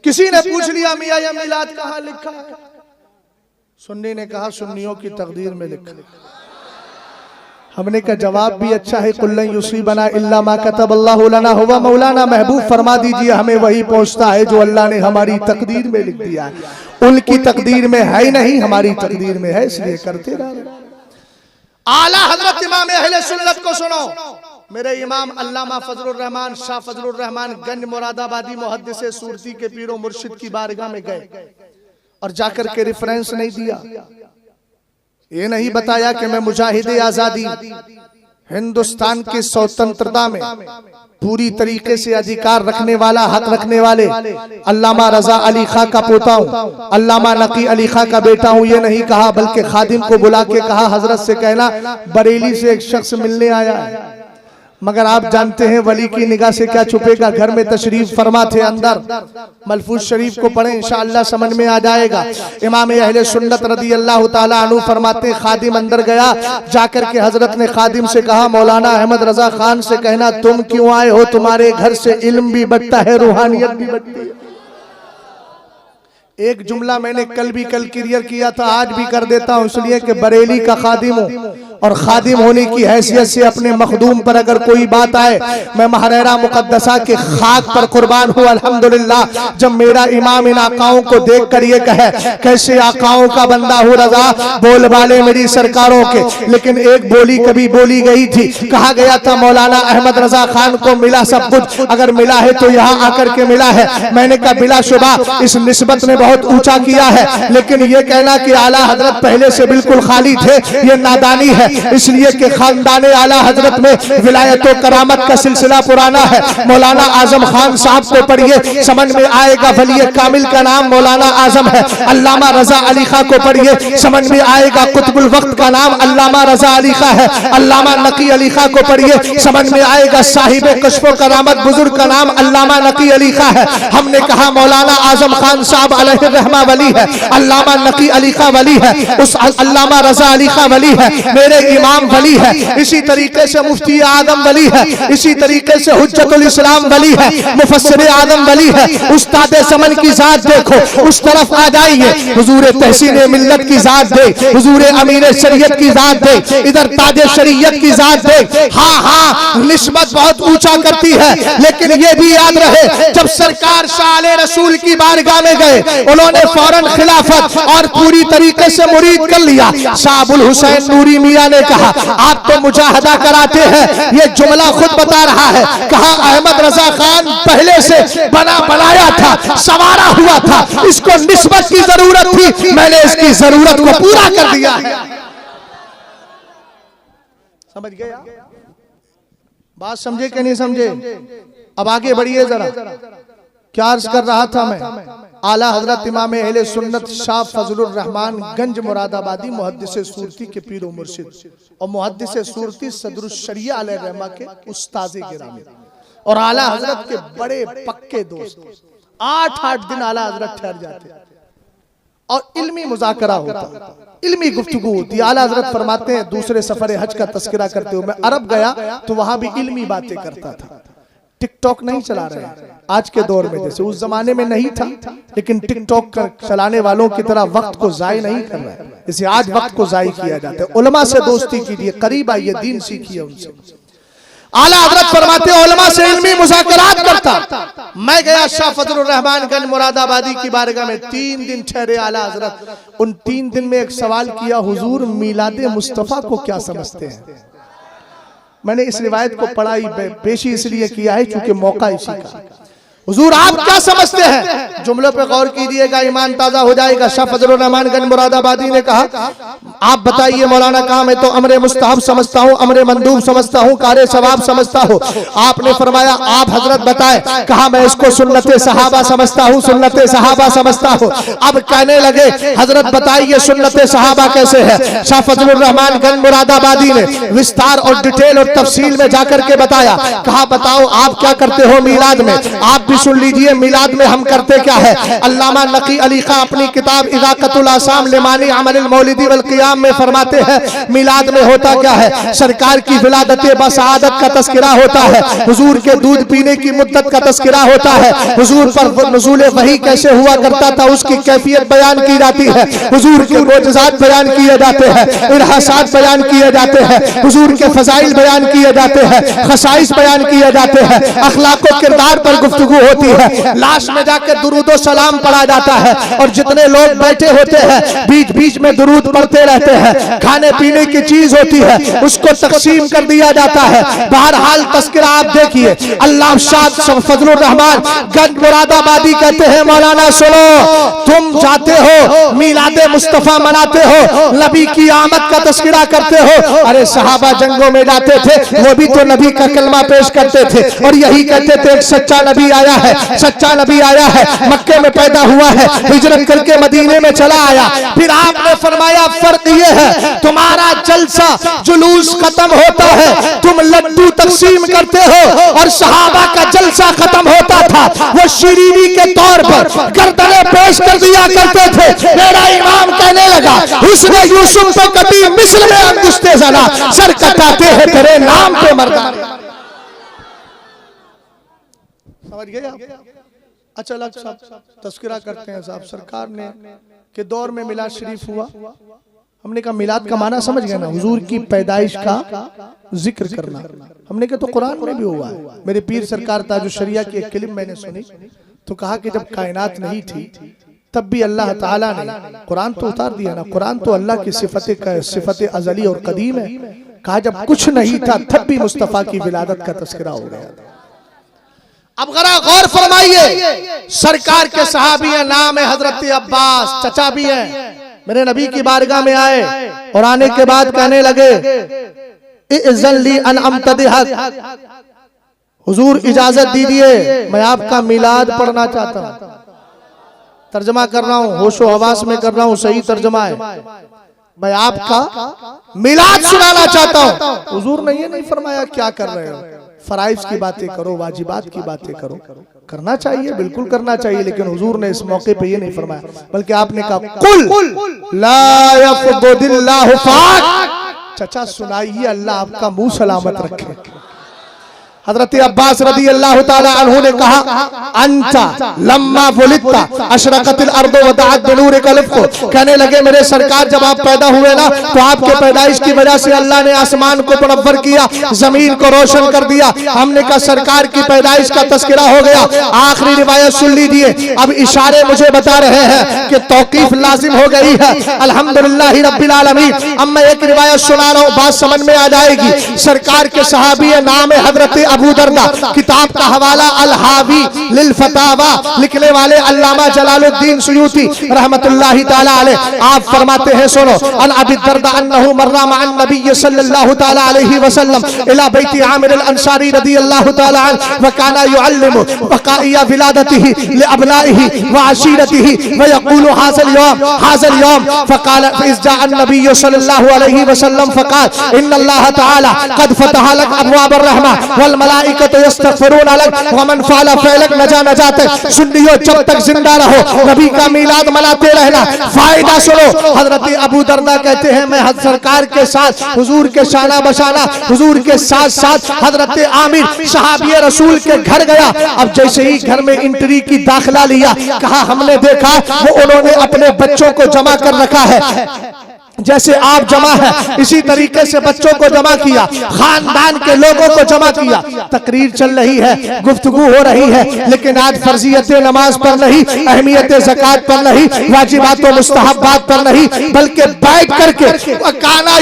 किसी ने पूछ लिया मियां ये मिलाद कहाँ लिखा है? सुन्नी ने कहा सुन्नियों की तकदीर में लिखा है। हमने का जवाब भी अच्छा है, कुल्लन युसीबना इल्ला मा कतबल्लाहु लना हुवा मौलाना। महबूब फरमा दीजिए हमें वही पहुंचता है जो अल्लाह ने हमारी तकदीर में लिख दिया है। उनकी तकदीर में है नहीं, हमारी तकदीर में है, इसलिए करते रहे। आला हजरत इमाम अहले सुन्नत को सुनो। मेरे इमाम अल्लामा फजलुर रहमान शाह फजलुर रहमान गंज मुरादाबादी मुहद्दिस सूरती के पीरो मुर्शिद की बारगाह में गए और जाकर के रेफरेंस नहीं दिया, ये नहीं बताया कि मैं मुजाहिदे आजादी हिंदुस्तान की स्वतंत्रता में पूरी तरीके से अधिकार रखने वाला, हक रखने वाले अल्लामा रजा अली खां का पोता हूँ, अल्लामा नकी अली खां का बेटा हूँ, ये नहीं कहा, बल्कि खादिम को बुला के कहा हजरत से कहना बरेली से एक शख्स मिलने आया है, मगर आप जानते हैं वली की निगाह से क्या छुपेगा। घर में तशरीफ फरमा थे अंदर, मलफूज शरीफ को पढ़े इंशाअल्लाह समझ में आ जाएगा। इमाम अहले सुन्नत रदी अल्लाह ताला अन्हु फरमाते खादिम अंदर गया, जाकर के हजरत ने खादिम से कहा मौलाना अहमद रजा खान से कहना तुम क्यों आए हो, तुम्हारे घर से इल्म भी बढ़ता है रूहानियत भी बढ़ती है। एक जुमला मैंने कल क्लियर किया था, आज भी कर देता हूं, इसलिए कि बरेली का खादिम हूं और खादिम होने की हैसियत से अपने मखदूम पर अगर कोई बात आए, मैं महरेरा मुकद्दसा के खाक पर कुर्बान हूं। अल्हम्दुलिल्लाह जब मेरा इमाम इन आकाओं को देख कर ये कहे कैसे आकाओं का बंदा हूं रजा, बोल वाले मेरी सरकारों के, लेकिन एक बोली कभी बोली गई थी, कहा गया था मौलाना अहमद रजा खान को मिला सब कुछ, अगर मिला है तो यहाँ आकर के मिला है। मैंने कहा बिलाशुबा इस निस्बत ने बहुत ऊंचा किया है, लेकिन ये कहना कि आला हजरत पहले से बिल्कुल खाली थे ये नादानी है, इसलिए कि खानदान आला हजरत में विलायत और करामत का सिलसिला पुराना है। मौलाना आजम खान साहब को पढ़िए समझ में आएगा, वली कामिल का नाम मौलाना आजम है। अल्लामा रजा अली खां को पढ़िए समझ में आएगा, कुतुबुल वक्त का नाम अल्लामा रजा अली खां है। अल्लामा नकी अली खां को पढ़िए समझ में आएगा, साहिब कश्फ और करामत बुजुर्ग का नाम अल्लामा नकी अली खां है। हमने कहा मौलाना आजम खान साहब अलैहि रहमा वली है, अल्लामा नकी अली खां वली है, उस अल्लामा रजा अली खां वली है, मेरे इमाम वली है, इसी तरीके से मुफ्ती आदम वली है, इसी तरीके से हुज्जतुल इस्लाम वली है, मुफस्सिर आदम वली है। उस्ताद समन की जात देखो, उस तरफ आ जाइए, हुजूर तहसीन मिल्लत की जात दे, हुजूर अमीर शरीयत की जात दे, इधर ताज शरीयत की जात दे। हाँ हाँ निस्बत बहुत ऊंचा करती है, लेकिन ये भी याद रहे जब सरकार शाह रसूल की बारगाह में गए उन्होंने फौरन खिलाफत और पूरी तरीके से मुरीद कर लिया। शाह अबुल हुसैन नूरी मियां ने कहा आप तो मुजाहदा कराते हैं, ये जुमला खुद बता रहा है, कहा अहमद रजा खान पहले से बना बनाया था, संवारा हुआ था, इसको निस्बत की जरूरत थी, मैंने इसकी जरूरत को पूरा कर दिया। समझ गए बात, समझे कि नहीं समझे? अब आगे बढ़िए जरा, क्या अर्ज कर रहा था मैं, आला हजरत इमाम अहले सुन्नत शाह फजलुर रहमान गंज मुरादाबादी मुहद्दिस सूरती के पीर व मुर्शिद और मुहद्दिस सूरती सदरुश शरिया अलैहि रहमा के उस्ताज़े गिरामी और आला हजरत के बड़े पक्के दोस्त, 8-8 दिन आला हजरत ठहर जाते और इल्मी मुज़ाकरा होता, इल्मी गुफ्तगू होती। आला हजरत फरमाते हैं दूसरे सफर हज का तस्करा करते हुए मैं अरब गया तो वहां भी इल्मी बातें करता था। टिकटॉक नहीं चला रहे आज के दौर में, जैसे उस जमाने में नहीं था, लेकिन टिकटॉक चलाने वालों की तरह वक्त को जाय नहीं कर रहा है, जैसे आज वक्त को जाय किया जाता है। उलमा से दोस्ती कीजिए, करीब आइए, दीन सीखिए उनसे। आला हजरत फरमाते उलमा से इल्मी मुज़ाकरात करता। मैं गया शाह फजलुर रहमान गंज मुरादाबादी की बारगाह में, 3 दिन ठहरे आला हजरत। उन 3 दिन में एक सवाल किया, हुजूर मिलादे मुस्तफा को क्या समझते हैं? मैंने इस रिवायत को पढ़ा ही पेशी इसलिए किया है क्योंकि मौका इसी का। हुजूर आप क्या समझते हैं? जुमलों पे गौर कीजिएगा, ईमान ताजा हो जाएगा। शाह फजलुर रहमान गंज मुरादाबादी ने कहा आप बताइए मौलाना। कहा मैं तो अमरे मुस्तहब समझता हूँ, अमरे मंदूब समझता हूँ, कारे सवाब समझता हूँ। आपने फरमाया आप हजरत बताए। कहा मैं इसको सुन्नते सहाबा समझता हूँ, सुन्नते सहाबा समझता हूँ। अब कहने लगे हजरत बताइए सुन्नते सहाबा कैसे है? शाह फजलुर रहमान गंज मुरादाबादी ने विस्तार और डिटेल और तफसील में जाकर के बताया। कहा बताओ आप क्या करते हो मिलाद में? आप सुन लीजिए मिलाद में हम करते क्या है। अल्लामा नकी अली खां अपनी किताब इज़ाक़तुल आसाम लिमानी अमल मौलिदी वल क़ियाम में फरमाते हैं मिलाद में होता क्या है। सरकार की विलादत बसादत का तस्करा होता है, हुजूर के दूध पीने की मुद्दत का तस्करा होता है, हुजूर पर नुज़ूल वही कैसे हुआ करता था उसकी कैफियत बयान की जाती है, हुजूर के मोजज़ात बयान किए जाते हैं, इरहासात बयान किए जाते हैं, हुजूर के फज़ाइल बयान किए जाते हैं, खसाइस बयान किए जाते हैं, अखलाक व किरदार पर गुफ्तगू होती है। लाश में जाकर दुरूद सलाम पढ़ा जाता है और जितने लोग बैठे होते हैं बीच बीच में दुरूद पढ़ते रहते हैं। खाने पीने की चीज होती है उसको तकसीम कर दिया जाता है। बहरहाल तस्करा आप देखिए। अल्लाह शाह फजलुर रहमान गंज मुरादाबादी कहते हैं मौलाना सुनो, तुम जाते हो मिलादे मुस्तफा मनाते हो, नबी की आमद का तस्करा करते हो। अरे सहाबा जंगों में जाते थे, वो भी तो नबी का कलमा पेश करते थे और यही कहते थे एक सच्चा नबी आया आया है, सच्चा नबी आया है, मक्के में पैदा हुआ है, हिजरत करके मदीने में चला आया। फिर आपने फरमाया फर्क ये है, तुम्हारा जलसा जुलूस खत्म होता है, तुम लड्डू तकसीम करते हो, और सहाबा का जलसा खत्म होता था, वो शिरीनी के तौर पर गर्दने पेश कर दिया करते थे। मेरा इमाम कहने लगा, हुस्न यूसुफ पे कभी मिस्र में अंगुश्ते जना, सर कटाते हैं तेरे नाम पे मर्दान। समझ गए आप? अच्छा लग साहब तस्करा करते हैं साहब, सरकार ने के दौर में मिलाद शरीफ हुआ। हमने कहा मिलाद का माना समझ गए ना, हुजूर की पैदाइश का जिक्र करना। हमने कहा तो कुरान में भी हुआ है। मेरे पीर सरकार ताजुल शरिया की एक क्लिप मैंने सुनी, तो कहा कि जब कायनात नहीं थी तब भी अल्लाह ताला ने कुरान तो उतार दिया ना, कुरान तो अल्लाह की सिफत अजली और कदीम है। कहा जब कुछ नहीं था तब भी मुस्तफा की विलादत का तस्करा हो गया। अब जरा गौर फरमाइए, सरकार के सहाबी हैं, नाम है हजरत अब्बास, चचा भी हैं। मेरे नबी की बारगाह में आए और आने के बाद कहने लगे, इज़्ज़न ली अन अम्तदिहक, हुजूर इजाजत दीजिए मैं आपका मिलाद पढ़ना चाहता हूं। तर्जमा कर रहा हूं, होशो हवास में कर रहा हूं, सही तर्जमा है, मैं आपका मिलाद सुनाना चाहता हूं। हुजूर ने ये नहीं फरमाया क्या कर रहे हो, फराइज की बातें करो, वाजिबात की बातें करो, करना चाहिए, बिल्कुल करना चाहिए, लेकिन हुजूर ने इस मौके पे ये नहीं फरमाया, बल्कि आपने कहा कुल ला यफ़क़ुदिल्लाहु फ़ाक, चचा सुनाइए, अल्लाह आपका मुंह सलामत रखे। हजरत अब्बास रदी अल्लाह ताला अन्हु ने कहा, अंता लम्मा वुलिदता अशरक़तिल अर्दु व दअत बिनूरि कल्फ़, कहने लगे मेरे सरकार जब आप पैदा हुए ना तो आपके पैदाइश की वजह से अल्लाह ने आसमान को मुनव्वर किया, जमीन को रोशन कर दिया। हमने कहा सरकार की पैदाइश का तस्करा हो गया, आखिरी रिवायत सुन लीजिए। अब इशारे मुझे बता रहे हैं कि तौकीफ लाजिम हो गई है, अल्हम्दुलिल्लाह रब्बिल आलमीन। अब मैं एक रिवायत सुना रहा हूँ, बात समझ में आ जाएगी। सरकार के सहाबी है, नाम है हजरत अबू दरदा, किताब का हवाला अल हावी लिल फतावा, लिखने वाले अल्लामा जलालुद्दीन सुयूती रहमतुल्लाहि ताला अलैह। आप फरमाते हैं सुनो, अन अबी दरदा अन्नहु मर्रा मअन नबी सल्लल्लाहु ताला अलैहि वसल्लम इला बैति आमिर अल अंसारी रदियल्लाहु ताला अन्हु व काना युअल्लिमु वकाइया विलादतिही लिअबनाइही व अशीरतिही व यक़ूलु हाज़ल यौम फ़क़ाल फ़इज़ जाअ अन्नबी सल्लल्लाहु अलैहि वसल्लम फ़क़ाल इन्नल्लाह ताला क़द फ़तह लक अब्वाब अर्रहमा वल मलाइकतु यस्तग़फ़िरून लक व मन फ़अल फ़अलक नजा नजातक। सुन्नियों जब तक जिंदा रहो नबी का मीलाद मनाते रहना। फायदा सुनो, हजरत अबू दरदा कहते हैं मैं सरकार के साथ हुजूर के शाना बशाना, हुजूर के साथ साथ हजरत आमिर सहाबी रसूल के घर गया। अब जैसे ही घर में एंट्री की दाखिला लिया, कहा हमने देखा वो उन्होंने अपने बच्चों को जमा कर रखा है, जैसे आप जमा है इसी तरीके से बच्चों को जमा किया, खानदान के लोगों को जमा किया। तकरीर चल रही है, गुफ्तगू हो रही है, लेकिन आज फर्जियत नमाज पर नहीं, अहमियत ज़कात पर नहीं, वाजिबात और मुस्तहब्बात पर नहीं, बल्कि बैठ करके वकाना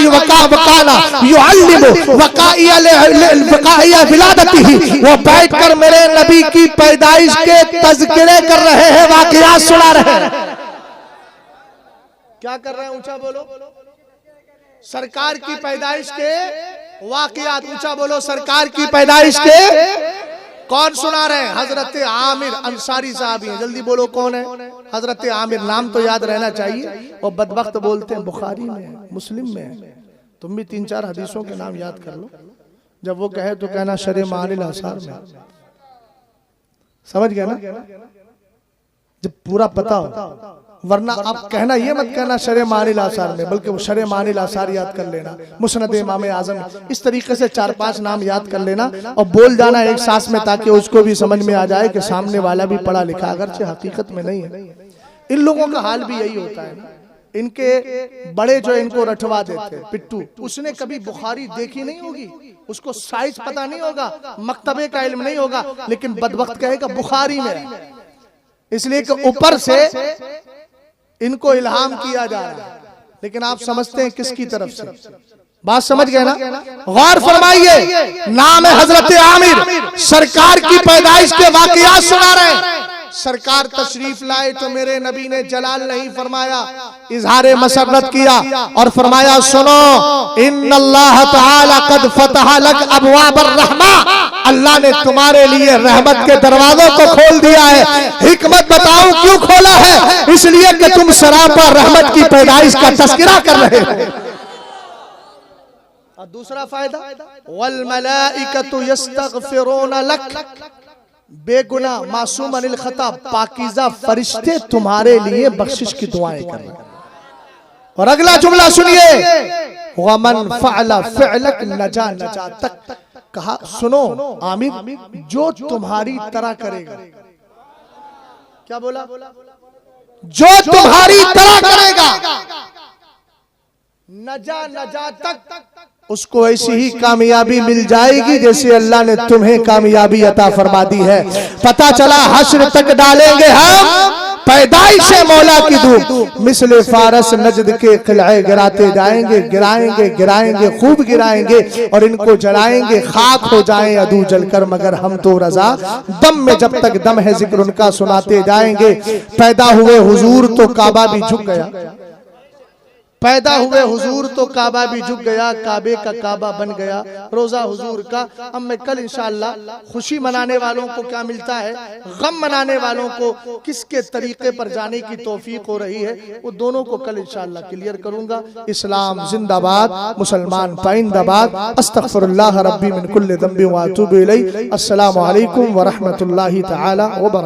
युअल्लिमु वकाइया विलादतिही, वो बैठ कर मेरे नबी की पैदाइश के तज़किरे कर रहे हैं, वाक़ियात सुना रहे हैं। क्या कर रहे हैं? ऊंचा बोलो। सरकार की पैदाइश के वाकयात, ऊंचा बोलो। सरकार की पैदाइश के कौन सुना रहे हैं? हजरत आमिर अंसारी साहब हैं। जल्दी बोलो कौन है? हजरत आमिर। नाम तो याद रहना चाहिए। और बदबख्त बोलते हैं बुखारी में, मुस्लिम में। तुम भी 3-4 हदीसों के नाम याद कर लो, जब वो कहे तो कहना शरे मानिल आसार में। समझ गया ना? जब पूरा पता हो, वरना आप कहना ये मत कहना शरे मानिल आसार में, बल्कि वो शरे मानिल आसार याद कर लेना, मुस्नद इमाम आजम, इस तरीके से 4-5 नाम याद कर लेना और बोल जाना एक सांस में, ताकि उसको भी समझ में आ जाए कि सामने वाला भी पढ़ा लिखा, अगरचे हकीकत में नहीं है। इन लोगों का हाल भी यही होता है ना। इनके बड़े जो इनको रटवा देते हैं, पिट्टू, उसने कभी बुखारी देखी नहीं होगी, उसको साइज पता नहीं होगा, मकतबे का इल्म नहीं होगा, लेकिन बदबख्त कहेगा बुखारी में, इसलिए कि ऊपर से इनको इल्हाम किया जा रहा है, लेकिन आप समझते हैं किसकी तरफ से। बात समझ गए ना? गौर फरमाइए। नाम है हजरत आमिर, सरकार की पैदाइश के वाकयात सुना रहे हैं। सरकार तशरीफ लाए तो मेरे नबी ने जलाल नहीं फरमाया, इजहार मसरत किया और फरमाया सुनो, इन्नल्लाह तआला कद फतह लक अबवाबर रहमा, अल्लाह ने तुम्हारे लिए रहमत के दरवाजों को खोल दिया है। हिकमत बताऊं क्यों खोला है? इसलिए कि तुम सरापा रहमत की पैदाइश का तस्करा कर रहे हो। और दूसरा फायदा, वल मलाइकतु यस्तगफिरूना लक, बेगुनाह मासूम अनिल खता पाकीज़ा फरिश्ते तुम्हारे लिए बख्शिश की दुआएं कर रहे हैं। और अगला जुमला सुनिए, वमन फअला फिअलक नजा नजातक, कहा सुनो आमिर, जो तुम्हारी तरह करेगा, क्या बोला? जो तुम्हारी तरह करेगा नजा नजातक, उसको ऐसी ही कामयाबी मिल जाएगी जैसे अल्लाह ने तुम्हें कामयाबी अता फरमा दी है। पता चला हश्र तक डालेंगे हम पैदाइश मौला की धूप, मिसले फारस नजद के किले गिराते जाएंगे, गिराएंगे गिराएंगे खूब गिराएंगे और इनको जलाएंगे, खाक हो जाएं अदू जलकर, मगर हम तो रजा दम में जब तक दम है जिक्र उनका सुनाते जाएंगे। पैदा हुए हुजूर तो काबा भी झुक गया, पैदा हुए हुजूर तो काबा भी झुक गया, काबे का काबा बन गया रोजा हुजूर का। अब मैं कल इंशाअल्लाह खुशी मनाने वालों को क्या मिलता है, गम मनाने वालों को किसके तरीके पर जाने की तौफीक हो रही है, वो दोनों को कल इंशाअल्लाह क्लियर करूंगा। इस्लाम जिंदाबाद, मुसलमान पाइंदाबाद। अस्तगफिरुल्लाह रब्बी मिन कुल्लि ज़ंबि व अतूबु इलैहि। अस्सलामु अलैकुम व रहमतुल्लाहि तआला व बरकातहू।